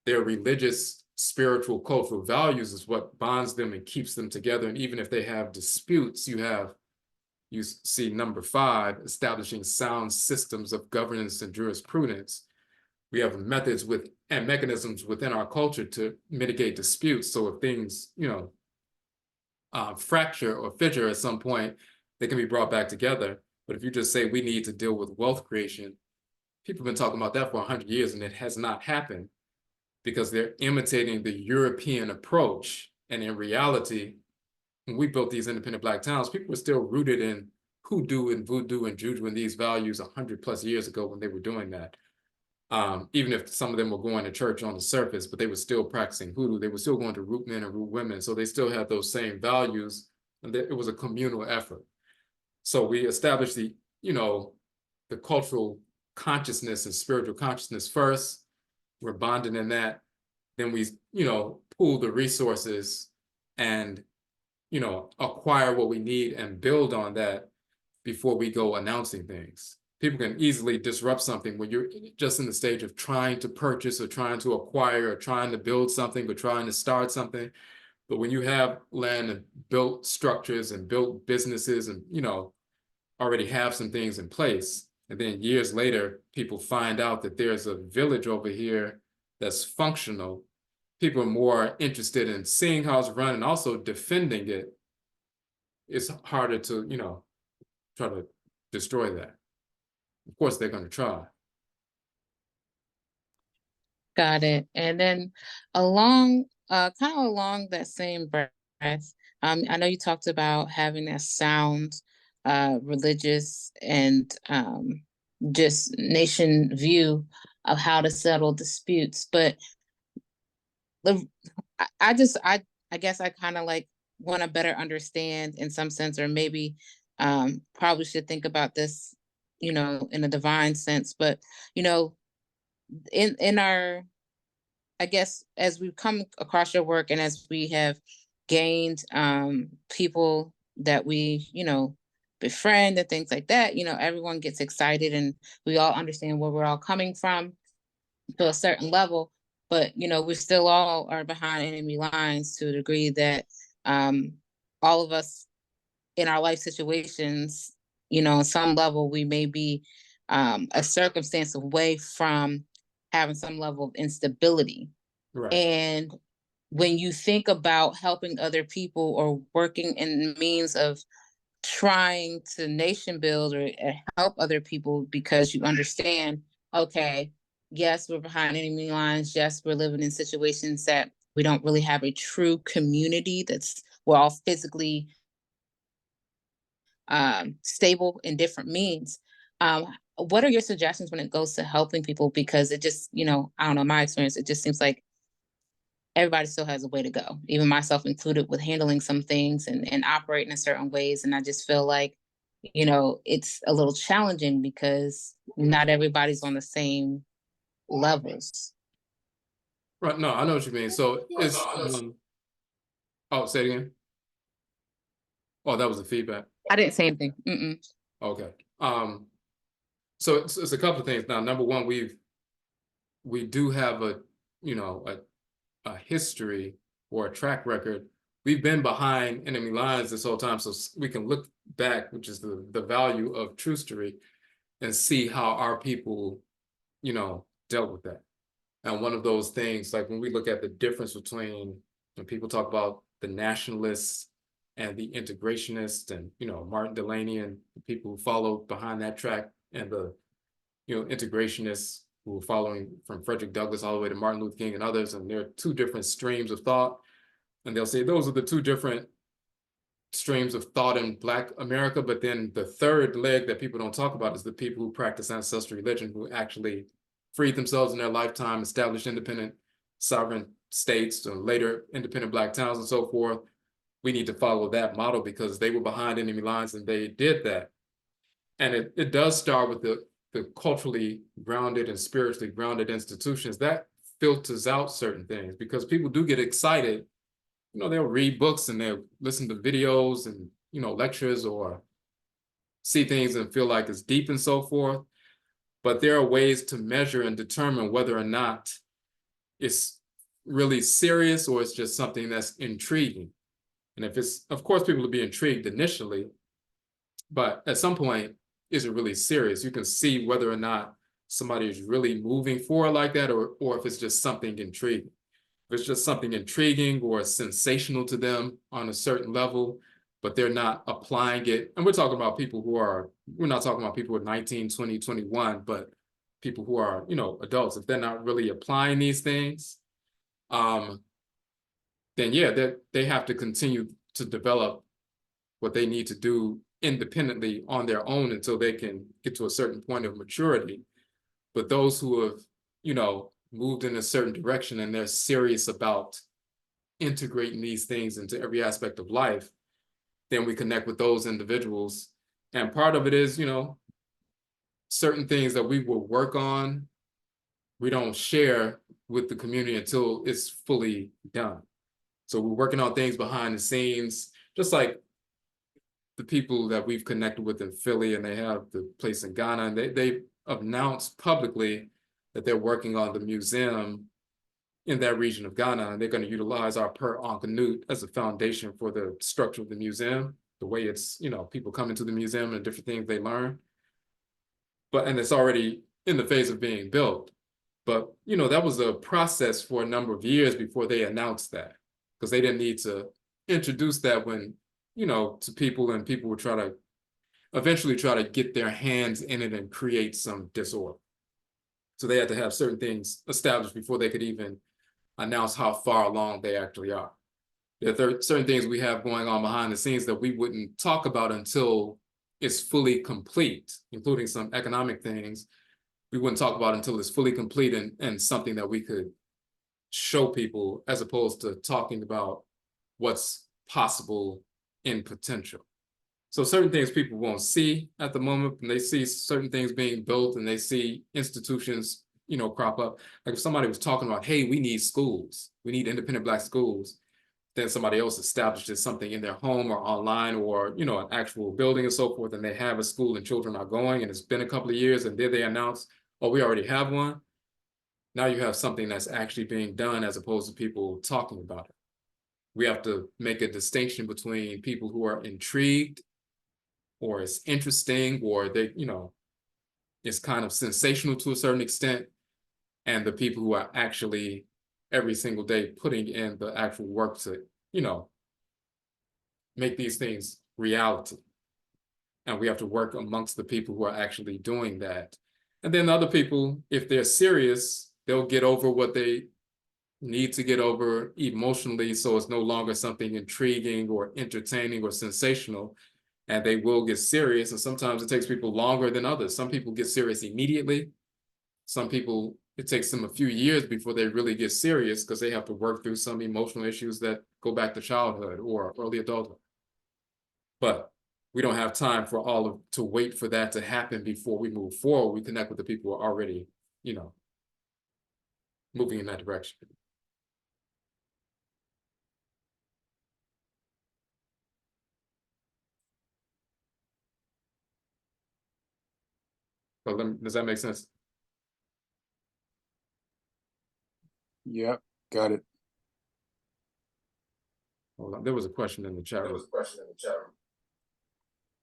Speaker 1: Their religious, spiritual, cultural values is what bonds them and keeps them together. And even if they have disputes, you see number 5, establishing sound systems of governance and jurisprudence. We have methods and mechanisms within our culture to mitigate disputes. So if things, fracture or fissure at some point, they can be brought back together. But if you just say we need to deal with wealth creation, people have been talking about that for 100 years, and it has not happened because they're imitating the European approach. And in reality, when we built these independent Black towns, people were still rooted in Hoodoo and Voodoo and Juju and these values 100+ years ago when they were doing that. Even if some of them were going to church on the surface, but they were still practicing Hoodoo. They were still going to root men and root women. So they still had those same values, and it was a communal effort. So we established the cultural consciousness and spiritual consciousness first. We're bonded in that. Then we, pool the resources and, acquire what we need and build on that before we go announcing things. People can easily disrupt something when you're just in the stage of trying to purchase or trying to acquire or trying to build something or trying to start something. But when you have land and built structures and built businesses and, already have some things in place, and then years later, people find out that there's a village over here that's functional, people are more interested in seeing how it's run and also defending it. It's harder to, try to destroy that. Of course, they're going to try.
Speaker 3: Got it. And then along, kind of along that same breath, I know you talked about having a sound, religious and just nation view of how to settle disputes, but I guess I kind of like want to better understand in some sense, or maybe probably should think about this, in a divine sense, but in our, I guess, as we've come across your work and as we have gained people that we, befriend and things like that, everyone gets excited and we all understand where we're all coming from to a certain level. But, we still all are behind enemy lines to a degree that all of us in our life situations, on some level, we may be a circumstance away from having some level of instability.
Speaker 1: Right.
Speaker 3: And when you think about helping other people or working in means of trying to nation build or help other people because you understand, okay, yes, we're behind enemy lines. Yes, we're living in situations that we don't really have a true community we're all physically stable in different means. What are your suggestions when it goes to helping people? Because it just, I don't know, my experience, it just seems like everybody still has a way to go, even myself included, with handling some things and operating in certain ways. And I just feel like, it's a little challenging because not everybody's on the same levels.
Speaker 1: Right. No, I know what you mean. So it's, oh, say it again. Oh, that was the feedback.
Speaker 3: I didn't say anything. Mm-mm.
Speaker 1: Okay. So it's a couple of things. Now, number one, we do have a history or a track record. We've been behind enemy lines this whole time, so we can look back, which is the value of trustery, and see how our people, dealt with that. And one of those things, like when we look at the difference between when people talk about the nationalists and the integrationists, and Martin Delaney and the people who followed behind that track, and the integrationists who were following from Frederick Douglass all the way to Martin Luther King and others, and there are two different streams of thought, and they'll say those are the two different streams of thought in Black America. But then the third leg that people don't talk about is the people who practice ancestral religion, who actually freed themselves in their lifetime, established independent sovereign states, or later independent Black towns and so forth. We need to follow that model because they were behind enemy lines and they did that. And it does start with the culturally grounded and spiritually grounded institutions. That filters out certain things because people do get excited. They'll read books and they'll listen to videos and, lectures, or see things and feel like it's deep and so forth. But there are ways to measure and determine whether or not it's really serious or it's just something that's intriguing. And if it's, of course, people will be intrigued initially, but at some point, is it really serious? You can see whether or not somebody is really moving forward like that, or if it's just something intriguing. If it's just something intriguing or sensational to them on a certain level, but they're not applying it. And we're talking about people we're not talking about people who are 19, 20, 21, but people who are, adults. If they're not really applying these things, then yeah, they have to continue to develop what they need to do independently on their own until they can get to a certain point of maturity. But those who have, moved in a certain direction and they're serious about integrating these things into every aspect of life, then we connect with those individuals. And part of it is, certain things that we will work on, we don't share with the community until it's fully done. So we're working on things behind the scenes, just like the people that we've connected with in Philly, and they have the place in Ghana, and they announced publicly that they're working on the museum in that region of Ghana, and they're going to utilize our per Nut as a foundation for the structure of the museum, the way it's, you know, people come into the museum and different things they learn. And it's already in the phase of being built. But, you know, that was a process for a number of years before they announced that, because they didn't need to introduce that when, you know, to people, and people would try to eventually try to get their hands in it and create some disorder. So they had to have certain things established before they could even announce how far along they actually are. There are certain things we have going on behind the scenes that we wouldn't talk about until it's fully complete, including some economic things we wouldn't talk about until it's fully complete and something that we could show people, as opposed to talking about what's possible in potential. So certain things people won't see at the moment, and they see certain things being built, and they see institutions, you know, crop up. Like if somebody was talking about, hey, we need schools, we need independent Black schools, then somebody else establishes something in their home or online, or, you know, an actual building and so forth, and they have a school and children are going, and it's been a couple of years, and then they announce, oh, we already have one. Now you have something that's actually being done, as opposed to people talking about it. We have to make a distinction between people who are intrigued, or it's interesting, or they, you know, it's kind of sensational to a certain extent, and the people who are actually every single day putting in the actual work to, you know, make these things reality. And we have to work amongst the people who are actually doing that. And then other people, if they're serious, they'll get over what they need to get over emotionally, so it's no longer something intriguing or entertaining or sensational, and they will get serious. And sometimes it takes people longer than others. Some people get serious immediately. Some people, it takes them a few years before they really get serious, because they have to work through some emotional issues that go back to childhood or early adulthood. But we don't have time for to wait for that to happen before we move forward. We connect with the people who are already, you know, moving in that direction. So does that make sense?
Speaker 2: Yep, got it.
Speaker 1: Hold on. There was a question in the chat room.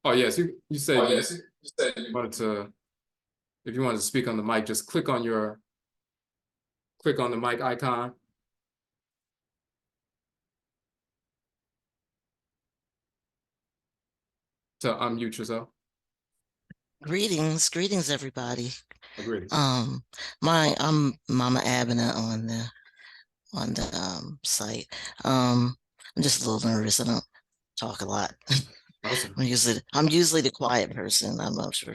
Speaker 1: Oh yes, you said you wanted to, if you wanted to speak on the mic, just click on the mic icon. To unmute yourself.
Speaker 4: Greetings, everybody.
Speaker 1: Agreed.
Speaker 4: I'm Mama Abena on the site. I'm just a little nervous. I don't talk a lot.
Speaker 1: Awesome.
Speaker 4: I'm usually the quiet person. I'm not sure,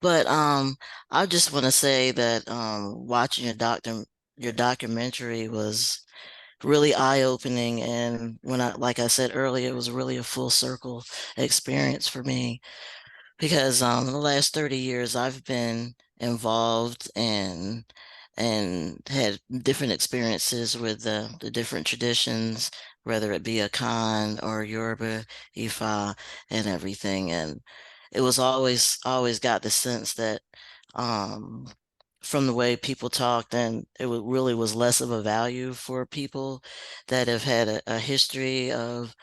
Speaker 4: but I just want to say that watching your documentary was really eye-opening, and like I said earlier, it was really a full circle experience for me. Because in the last 30 years, I've been involved and had different experiences with the different traditions, whether it be Akan or Yoruba, Ifa, and everything. And it was always got the sense that um, from the way people talked, and really was less of a value for people that have had a history of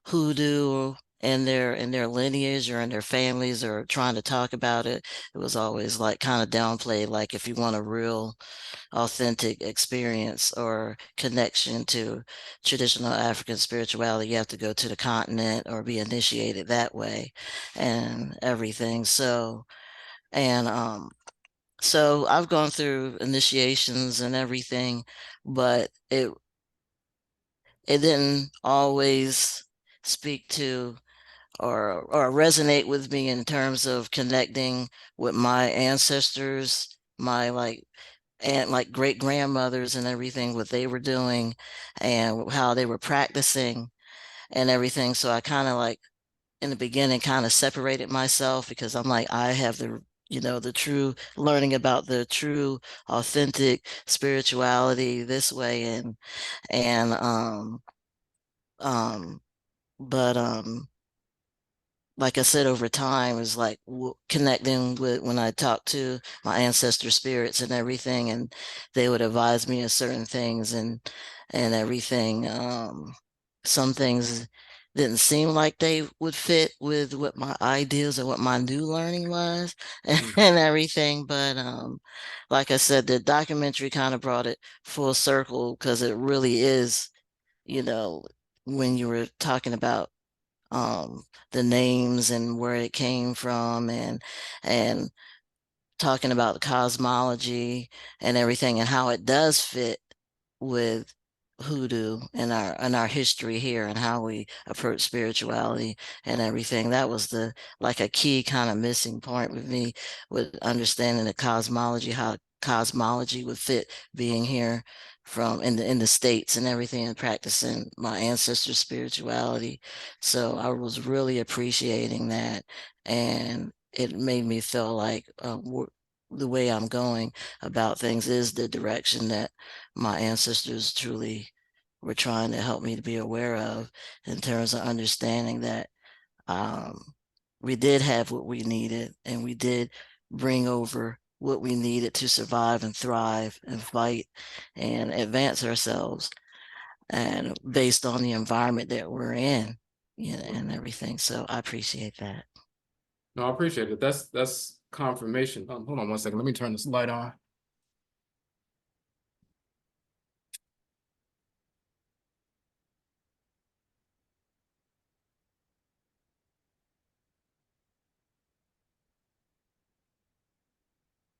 Speaker 4: hoodoo in their lineage or in their families, or trying to talk about it. It was always like kind of downplayed, like if you want a real authentic experience or connection to traditional African spirituality, you have to go to the continent or be initiated that way and everything. So I've gone through initiations and everything, but it didn't always speak to or resonate with me in terms of connecting with my ancestors, my like great grandmothers and everything, what they were doing and how they were practicing and everything. So I kind of like in the beginning kind of separated myself, because I'm like, I have the true learning about the true authentic spirituality this way, and um but like I said, over time is like connecting with when I talk to my ancestor spirits and everything, and they would advise me of certain things and everything. Some things didn't seem like they would fit with what my ideas or what my new learning was and everything. But like I said, the documentary kind of brought it full circle because it really is, you know, when you were talking about the names and where it came from and talking about the cosmology and everything and how it does fit with hoodoo and our history here and how we approach spirituality and everything. That was the like a key kind of missing point with me, with understanding the cosmology, how cosmology would fit being here from in the States and everything, and practicing my ancestors' spirituality. So I was really appreciating that, and it made me feel like the way I'm going about things is the direction that my ancestors truly were trying to help me to be aware of, in terms of understanding that um, we did have what we needed, and we did bring over what we needed to survive and thrive and fight and advance ourselves, and based on the environment that we're in, you know, and everything. So I appreciate that.
Speaker 1: No, I appreciate it. That's confirmation. Hold on one second. Let me turn this light on.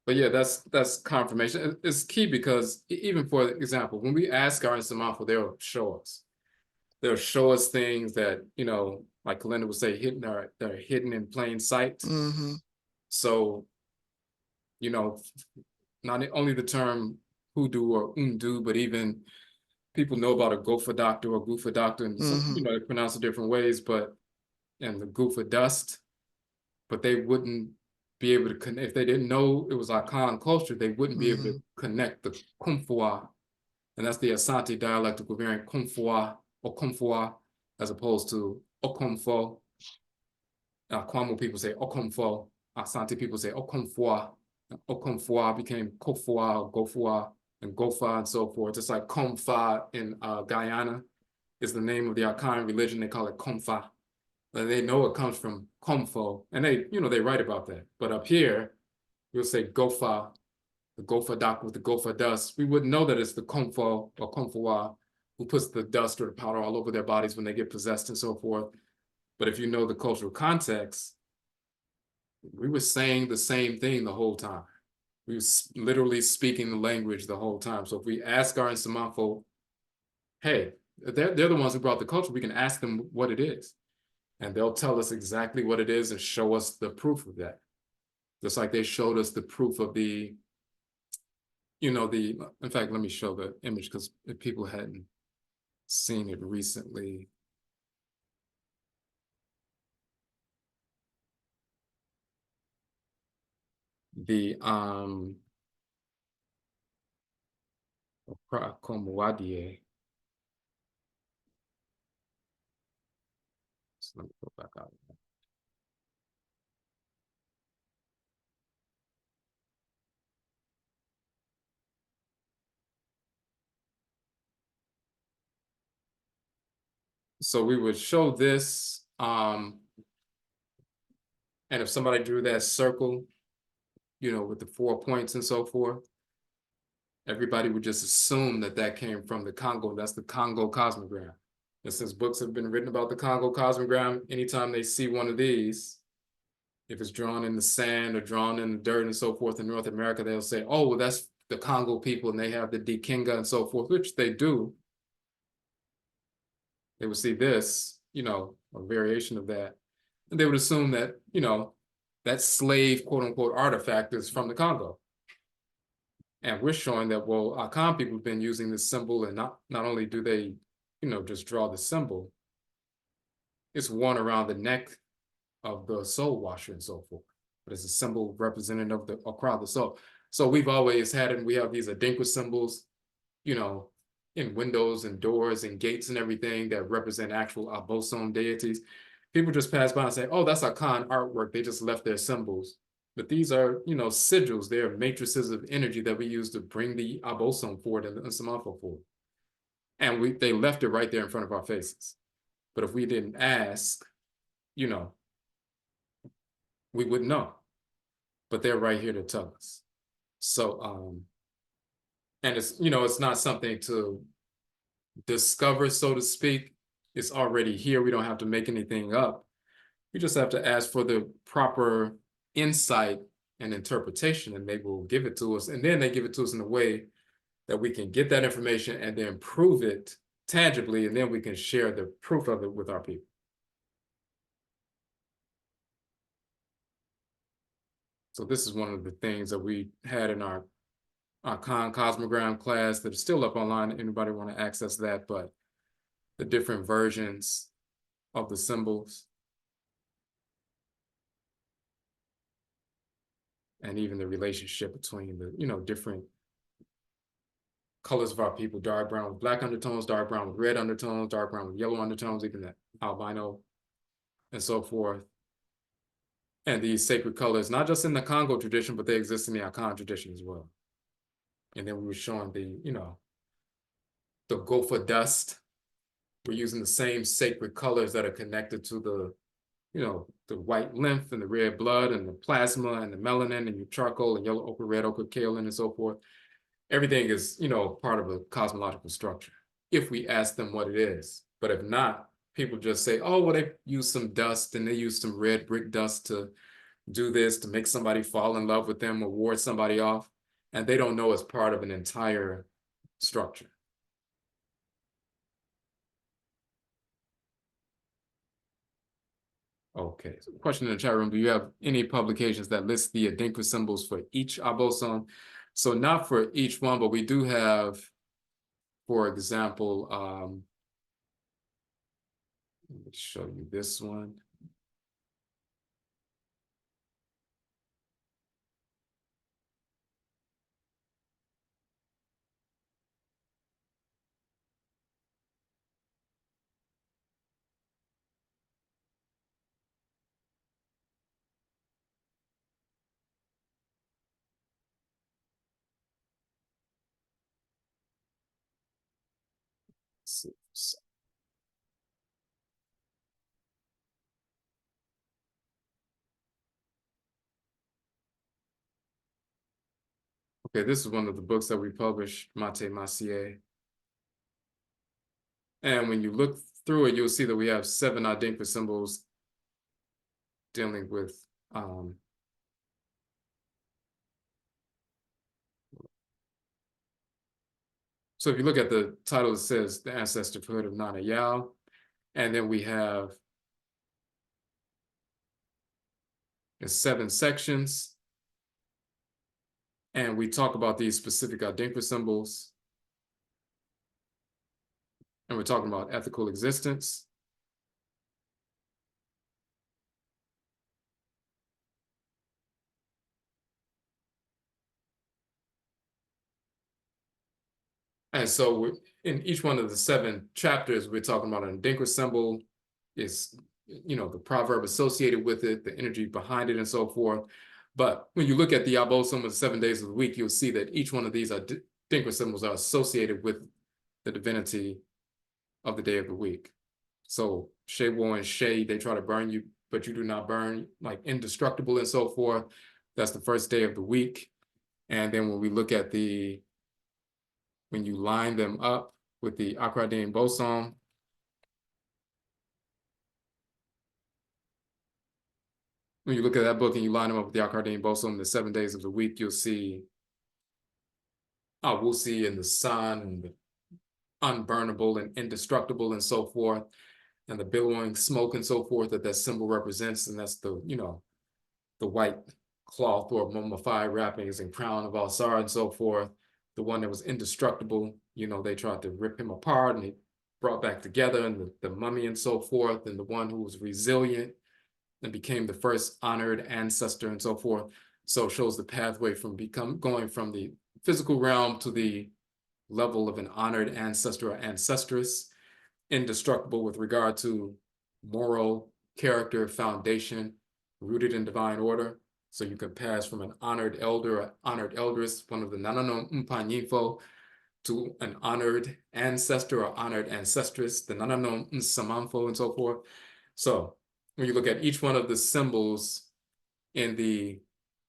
Speaker 1: But yeah, that's confirmation. It's key because even for example, when we ask our Insamafo, they'll show us. They'll show us things that, you know, like Kalinda would say, they're hidden in plain sight.
Speaker 4: Mm-hmm.
Speaker 1: So, you know, not only the term hoodoo or undu, but even people know about a Gofa doctor or Goofa doctor, and some, you know, they pronounce it different ways, but and the Goofa dust, but they wouldn't be able to connect if they didn't know it was Akan culture. They wouldn't be able to connect the Kumfua, and that's the Asante dialectical variant Kumfua or Kumfua, as opposed to Okomfo. Akwamu people say Okomfo. Asante people say Okomfua. Okomfua became Kofua, Gofua, and Gofa, and so forth. Just like Komfa in Guyana is the name of the Akan religion. They call it Komfa. And they know it comes from Komfo, and they, you know, they write about that. But up here, you'll say Gofa, the Gofa doctor with the Gofa dust. We wouldn't know that it's the Komfo or Komfoa who puts the dust or the powder all over their bodies when they get possessed and so forth. But if you know the cultural context, we were saying the same thing the whole time. We were literally speaking the language the whole time. So if we ask our Insamafo, hey, they're the ones who brought the culture, we can ask them what it is. And they'll tell us exactly what it is and show us the proof of that. Just like they showed us the proof of the, you know, in fact, let me show the image because if people hadn't seen it recently. The Aakhuamuman. So let me go back out. So we would show this, and if somebody drew that circle, you know, with the 4 points and so forth, everybody would just assume that that came from the Congo. That's the Congo cosmogram. And since books have been written about the Congo cosmogram, anytime they see one of these, if it's drawn in the sand or drawn in the dirt and so forth in North America, they'll say, oh, well, that's the Congo people and they have the Dikinga and so forth, which they do. They would see this, you know, a variation of that. And they would assume that, you know, that slave, quote unquote, artifact is from the Congo. And we're showing that, well, Akan people have been using this symbol, and not only do they, you know, just draw the symbol, it's worn around the neck of the soul washer and so forth. But it's a symbol representative of the crowd, the soul. So we've always had it, and we have these Adinkwa symbols, you know, in windows and doors and gates and everything that represent actual Abosom deities. People just pass by and say, oh, that's Akan artwork. They just left their symbols. But these are, you know, sigils. They're matrices of energy that we use to bring the abosom forward and the Nsamafo forward. And they left it right there in front of our faces. But if we didn't ask, you know, we wouldn't know. But they're right here to tell us. So, and it's, you know, it's not something to discover, so to speak. It's already here. We don't have to make anything up. We just have to ask for the proper insight and interpretation, and they will give it to us. And then they give it to us in a way that we can get that information and then prove it tangibly, and then we can share the proof of it with our people. So this is one of the things that we had in our Akan Cosmogram class that is still up online. Anybody want to access that? But the different versions of the symbols, and even the relationship between the, you know, different colors of our people: dark brown with black undertones, dark brown with red undertones, dark brown with yellow undertones, even the albino, and so forth. And these sacred colors, not just in the Congo tradition, but they exist in the Akan tradition as well. And then we were showing the, you know, the gopher dust. We're using the same sacred colors that are connected to the, you know, the white lymph and the red blood and the plasma and the melanin and your charcoal and yellow ochre, red ochre, kaolin, and so forth. Everything is, you know, part of a cosmological structure, if we ask them what it is. But if not, people just say, oh, well, they use some dust and they use some red brick dust to do this, to make somebody fall in love with them or ward somebody off. And they don't know it's part of an entire structure. Okay, so question in the chat room: do you have any publications that list the Adinkra symbols for each abosom? So not for each one, but we do have, for example, let me show you this one. Okay, this is one of the books that we published, Mate Massier. And when you look through it, you'll see that we have 7 Adinkra symbols dealing with so if you look at the title, it says the ancestorhood of Nana Yao. And then we have the 7 sections. And we talk about these specific Adinkra symbols. And we're talking about ethical existence. And so in each one of the 7 chapters, we're talking about an Adinkra symbol, is, you know, the proverb associated with it, the energy behind it, and so forth. But when you look at the abosom of the 7 days of the week, you'll see that each one of these Adinkra symbols are associated with the divinity of the day of the week. So Shewo and She, they try to burn you, but you do not burn, like indestructible and so forth. That's the first day of the week. And then when we look at when you line them up with the Akradin bosom, when you look at that book and you line them up with the Akradin bosom, the 7 days of the week, you'll see Awusi and the sun and the unburnable and indestructible and so forth, and the billowing smoke and so forth that symbol represents. And that's the, you know, the white cloth or mummified wrappings and crown of Alsar and so forth. The one that was indestructible, you know, they tried to rip him apart and he brought back together, and the mummy and so forth. And the one who was resilient and became the first honored ancestor and so forth. So it shows the pathway from going from the physical realm to the level of an honored ancestor or ancestress, indestructible with regard to moral character foundation rooted in divine order. So you can pass from an honored elder or honored elders, one of the Nanano Mpanyinfo, to an honored ancestor or honored ancestress, the Nanano Nsamanfo, and so forth. So when you look at each one of the symbols in the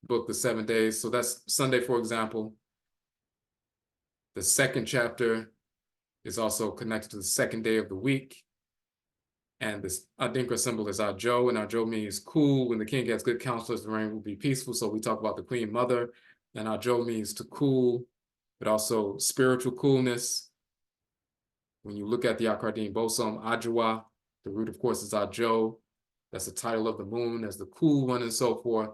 Speaker 1: book, The 7 Days, so that's Sunday, for example. The second chapter is also connected to the second day of the week. And this Adinkra symbol is Ajo, and Ajo means cool. When the king has good counselors, the reign will be peaceful. So we talk about the queen mother, and Ajo means to cool, but also spiritual coolness. When you look at the Akardin bosom, Ajwa, the root, of course, is Ajo. That's the title of the moon as the cool one and so forth.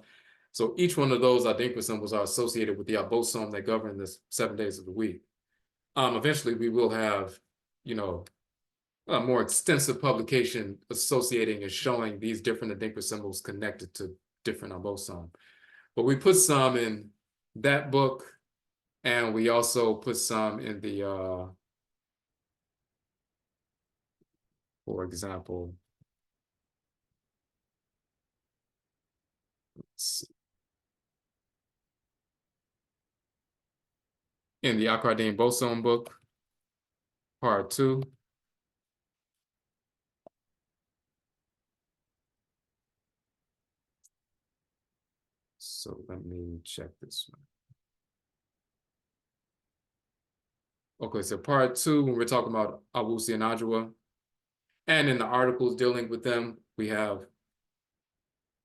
Speaker 1: So each one of those Adinkra symbols are associated with the abosom that govern the 7 days of the week. Eventually, we will have, a more extensive publication associating and showing these different Adinkra symbols connected to different abosom. But we put some in that book, and we also put some in the, for example, let's see. In the Akardin bosom book, part 2. So let me check this one. Okay, so part 2, when we're talking about Awusi and Ajwa, and in the articles dealing with them, we have,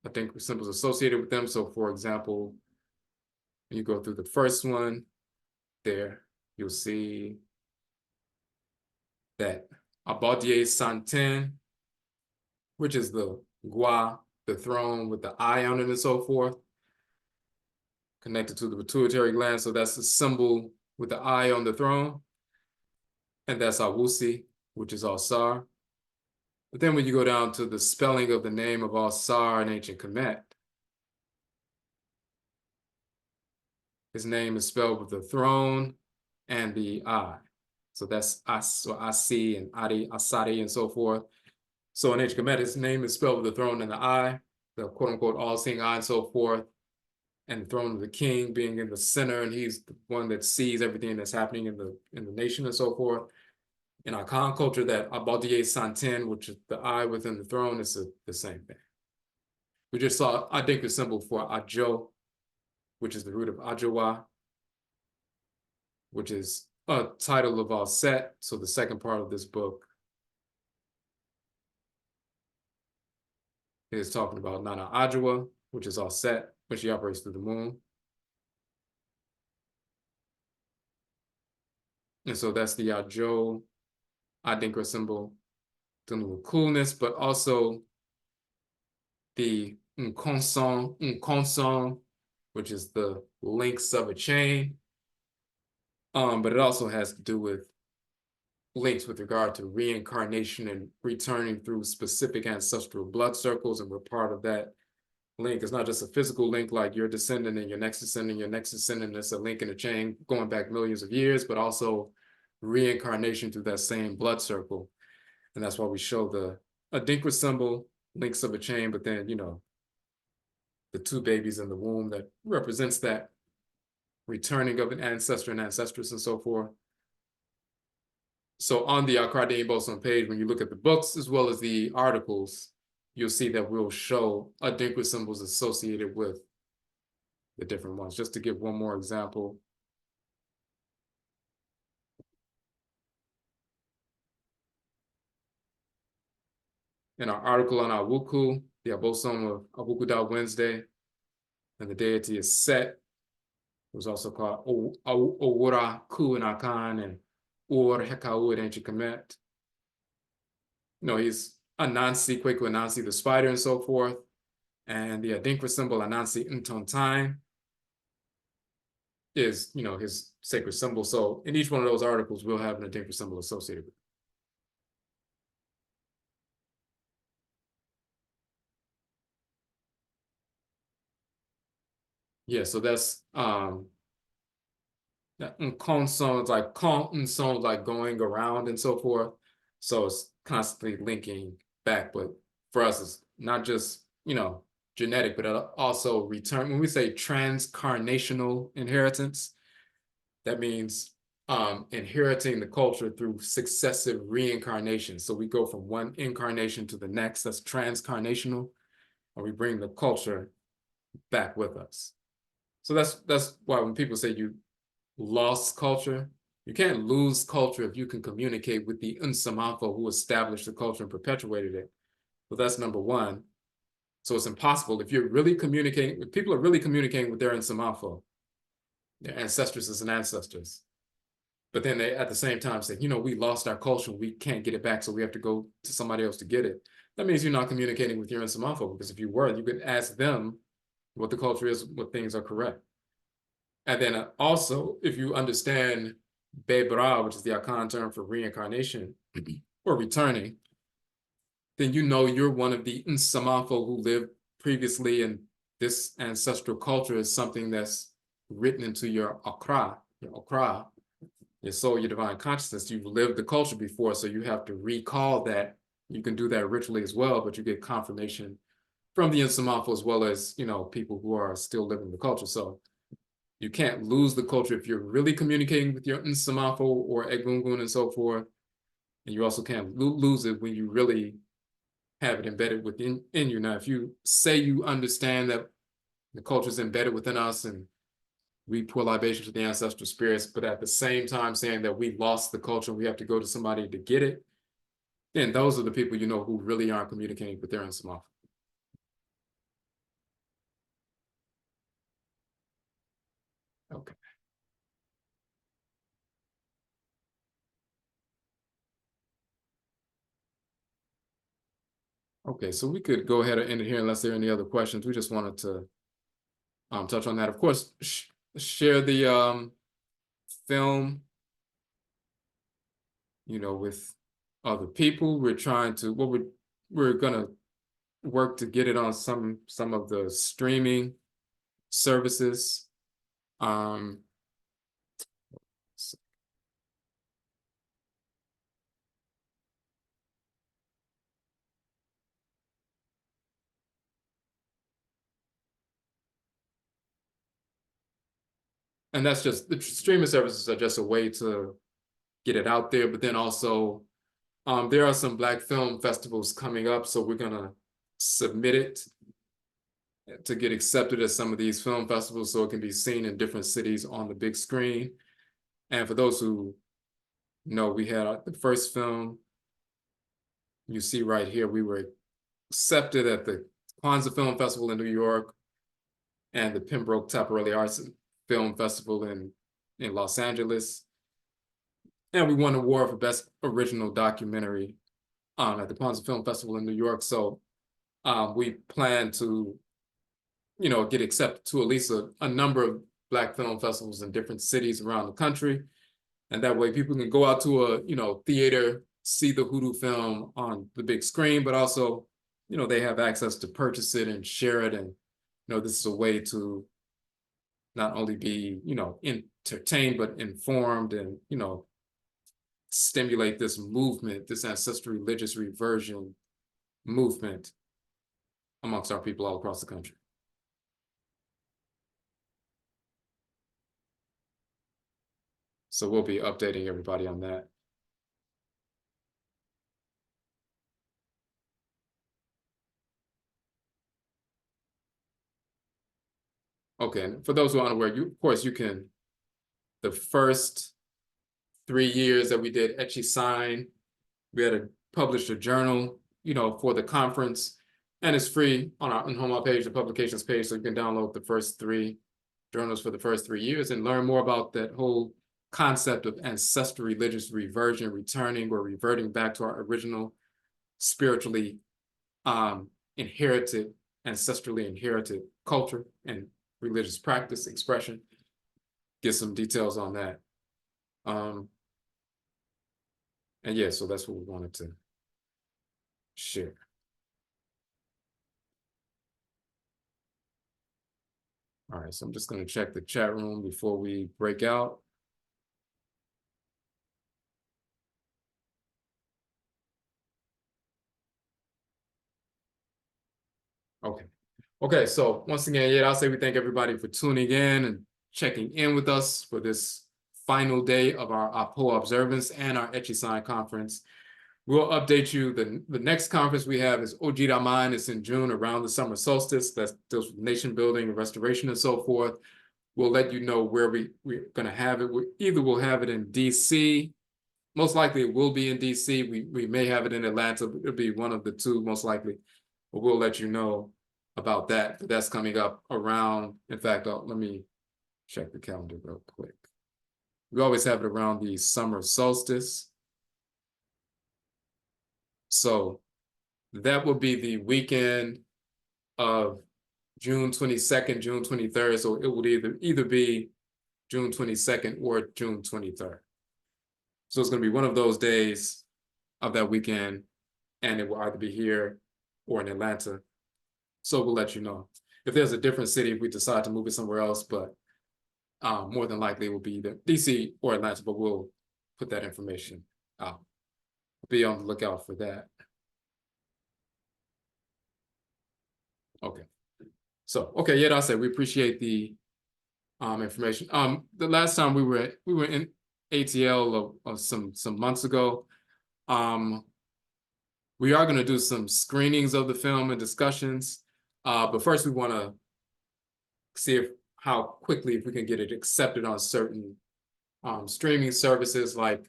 Speaker 1: I think, symbols associated with them. So for example, when you go through the first one there, you'll see that Abodie Santen, which is the Gua, the throne with the eye on it and so forth, connected to the pituitary gland. So that's the symbol with the eye on the throne. And that's Awusi, which is Alsar. But then when you go down to the spelling of the name of Alsar in ancient Kemet, his name is spelled with the throne and the eye. So that's As, or Asi, and Adi, Asadi, and so forth. So in ancient Kemet, his name is spelled with the throne and the eye, the quote-unquote all-seeing eye and so forth, and the throne of the king being in the center, and he's the one that sees everything that's happening in the nation and so forth. In our Akan culture, that Abodie Santen, which is the eye within the throne, is the same thing. We just saw Adinkra symbol for Ajo, which is the root of Ajowa, which is a title of all set. So the second part of this book is talking about Nana Ajowa, which is all set, when she operates through the moon. And so that's the Ajo Adinkra symbol, dealing with coolness, but also the Nkonson, which is the links of a chain. But it also has to do with links with regard to reincarnation and returning through specific ancestral blood circles, and we're part of that link. It's not just a physical link like your descendant and your next descendant, your next descendant. It's a link in a chain going back millions of years, but also reincarnation through that same blood circle. And that's why we show the Adinkra symbol, links of a chain, but then, the 2 babies in the womb that represents that returning of an ancestor and ancestress and so forth. So on the Akardin bosom page, when you look at the books as well as the articles, you'll see that we'll show Adinkra symbols associated with the different ones. Just to give one more example. In our article on Awuku, the abosom of Awukuda Wednesday, and the deity is Set. It was also called Owura Ku in Akan, and Ur Hekau in ancient Kemet. He's Anansi, Kwaku Anansi, the spider, and so forth. And the Adinkra symbol, Anansi Ntontain, is, his sacred symbol. So in each one of those articles, we'll have an Adinkra symbol associated with it. Yeah, so that's that Nkonson, like Konson, like going around and so forth. So it's constantly linking back, but for us, it's not just, genetic, but also return. When we say transcarnational inheritance, that means inheriting the culture through successive reincarnations. So we go from one incarnation to the next, that's transcarnational, and we bring the culture back with us. So that's why when people say you lost culture, you can't lose culture if you can communicate with the Nsamafo who established the culture and perpetuated it. So that's number one. So it's impossible if you're really communicating, if people are really communicating with their Nsamafo, their ancestresses and ancestors, but then they at the same time say, we lost our culture, we can't get it back, so we have to go to somebody else to get it. That means you're not communicating with your Nsamafo, because if you were, you could ask them what the culture is, what things are correct. And then also, if you understand Bebra, which is the Akan term for reincarnation or returning, then you're one of the Nsamafo who lived previously, and this ancestral culture is something that's written into your Akra, your soul, your divine consciousness. You've lived the culture before, so you have to recall that. You can do that ritually as well, but you get confirmation from the Nsamafo as well as, people who are still living the culture. So you can't lose the culture if you're really communicating with your Nsamafo or Egungun and so forth. And you also can't lose it when you really have it embedded within you. Now, if you say you understand that the culture is embedded within us and we pour libation to the ancestral spirits, but at the same time saying that we lost the culture and we have to go to somebody to get it, then those are the people who really aren't communicating with their Nsamafo. Okay. Okay, so we could go ahead and end it here unless there are any other questions. We just wanted to touch on that. Of course, share the film, with other people. We're trying to, we're gonna work to get it on some of the streaming services. And that's just, the streaming services are just a way to get it out there. But then also, there are some Black film festivals coming up, so we're gonna submit it to get accepted at some of these film festivals so it can be seen in different cities on the big screen. And for those who know, we had the first film you see right here. We were accepted at the Kwanzaa Film Festival in New York and the Pembroke Taparelli Arts Film Festival in Los Angeles. And we won an award for Best Original Documentary at the Kwanzaa Film Festival in New York. So we plan to, get accepted to at least a number of Black film festivals in different cities around the country. And that way people can go out to a, theater, see the Hoodoo film on the big screen, but also, they have access to purchase it and share it. And, this is a way to not only be, entertained, but informed and, stimulate this movement, this ancestral religious reversion movement amongst our people all across the country. So we'll be updating everybody on that. Okay, and for those who are unaware, of course, you can, the first 3 years that we did Ety Sign, we had to publish a journal, for the conference, and it's free on our home page, the publications page, so you can download the first 3 journals for the first 3 years and learn more about that whole concept of ancestral religious reversion, returning or reverting back to our original spiritually inherited, ancestrally inherited culture and religious practice expression. Get some details on that. And yeah, so that's what we wanted to share. All right, so I'm just going to check the chat room before we break out. Okay, so once again, yeah, I'll say we thank everybody for tuning in and checking in with us for this final day of our Apo observance and our Ety Sign conference. We'll update you. The next conference we have is Odwirafo. It's in June around the summer solstice. That deals with nation building and restoration and so forth. We'll let you know where we're going to have it. Either we'll have it in DC. Most likely it will be in DC. We may have it in Atlanta. It'll be one of the two, most likely. But we'll let you know about that. That's coming up around, in fact, let me check the calendar real quick. We always have it around the summer solstice. So that will be the weekend of June 22nd, June 23rd. So it would either be June 22nd or June 23rd. So it's going to be one of those days of that weekend, and it will either be here or in Atlanta. So we'll let you know. If there's a different city, if we decide to move it somewhere else, but more than likely it will be either DC or Atlanta, but we'll put that information out. Be on the lookout for that. Okay. So, okay, yeah, I said we appreciate the information. The last time we were in ATL some months ago. We are going to do some screenings of the film and discussions. But first we want to see how quickly if we can get it accepted on certain streaming services like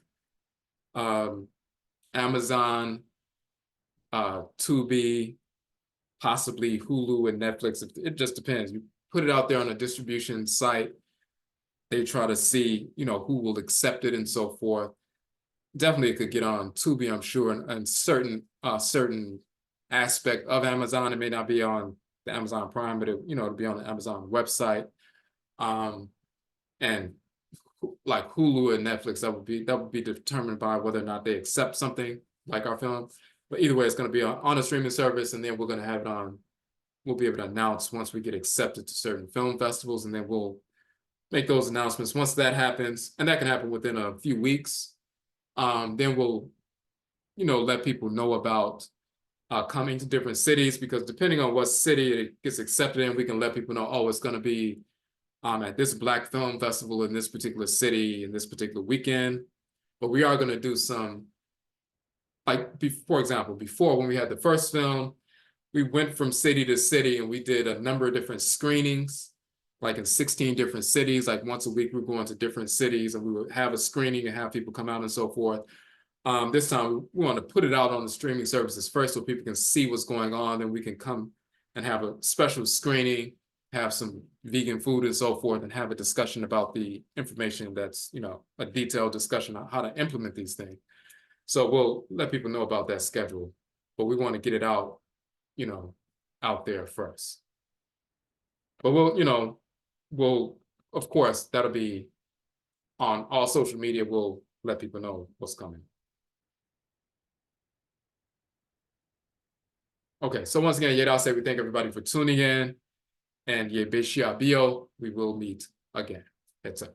Speaker 1: Amazon, Tubi, possibly Hulu and Netflix. It just depends. You put it out there on a distribution site. They try to see, who will accept it and so forth. Definitely it could get on Tubi, I'm sure, and certain aspect of Amazon. It may not be on the Amazon Prime, but it'll be on the Amazon website. And like Hulu and Netflix, that would be determined by whether or not they accept something like our film. But either way, it's going to be on a streaming service, and then we're going to have it on. We'll be able to announce once we get accepted to certain film festivals, and then we'll make those announcements once that happens, and that can happen within a few weeks. Then we'll, let people know about coming to different cities, because depending on what city it gets accepted in, we can let people know, oh, it's going to be at this Black Film Festival in this particular city in this particular weekend. But we are going to do some, for example, before when we had the first film, we went from city to city and we did a number of different screenings, like in 16 different cities. Like once a week, we were going to different cities and we would have a screening and have people come out and so forth. This time, we want to put it out on the streaming services first so people can see what's going on. Then we can come and have a special screening, have some vegan food and so forth, and have a discussion about the information that's, a detailed discussion on how to implement these things. So we'll let people know about that schedule, but we want to get it out, out there first. But we'll, of course, that'll be on all social media. We'll let people know what's coming. Okay, so once again, I'll say we thank everybody for tuning in, and we will meet again. That's it.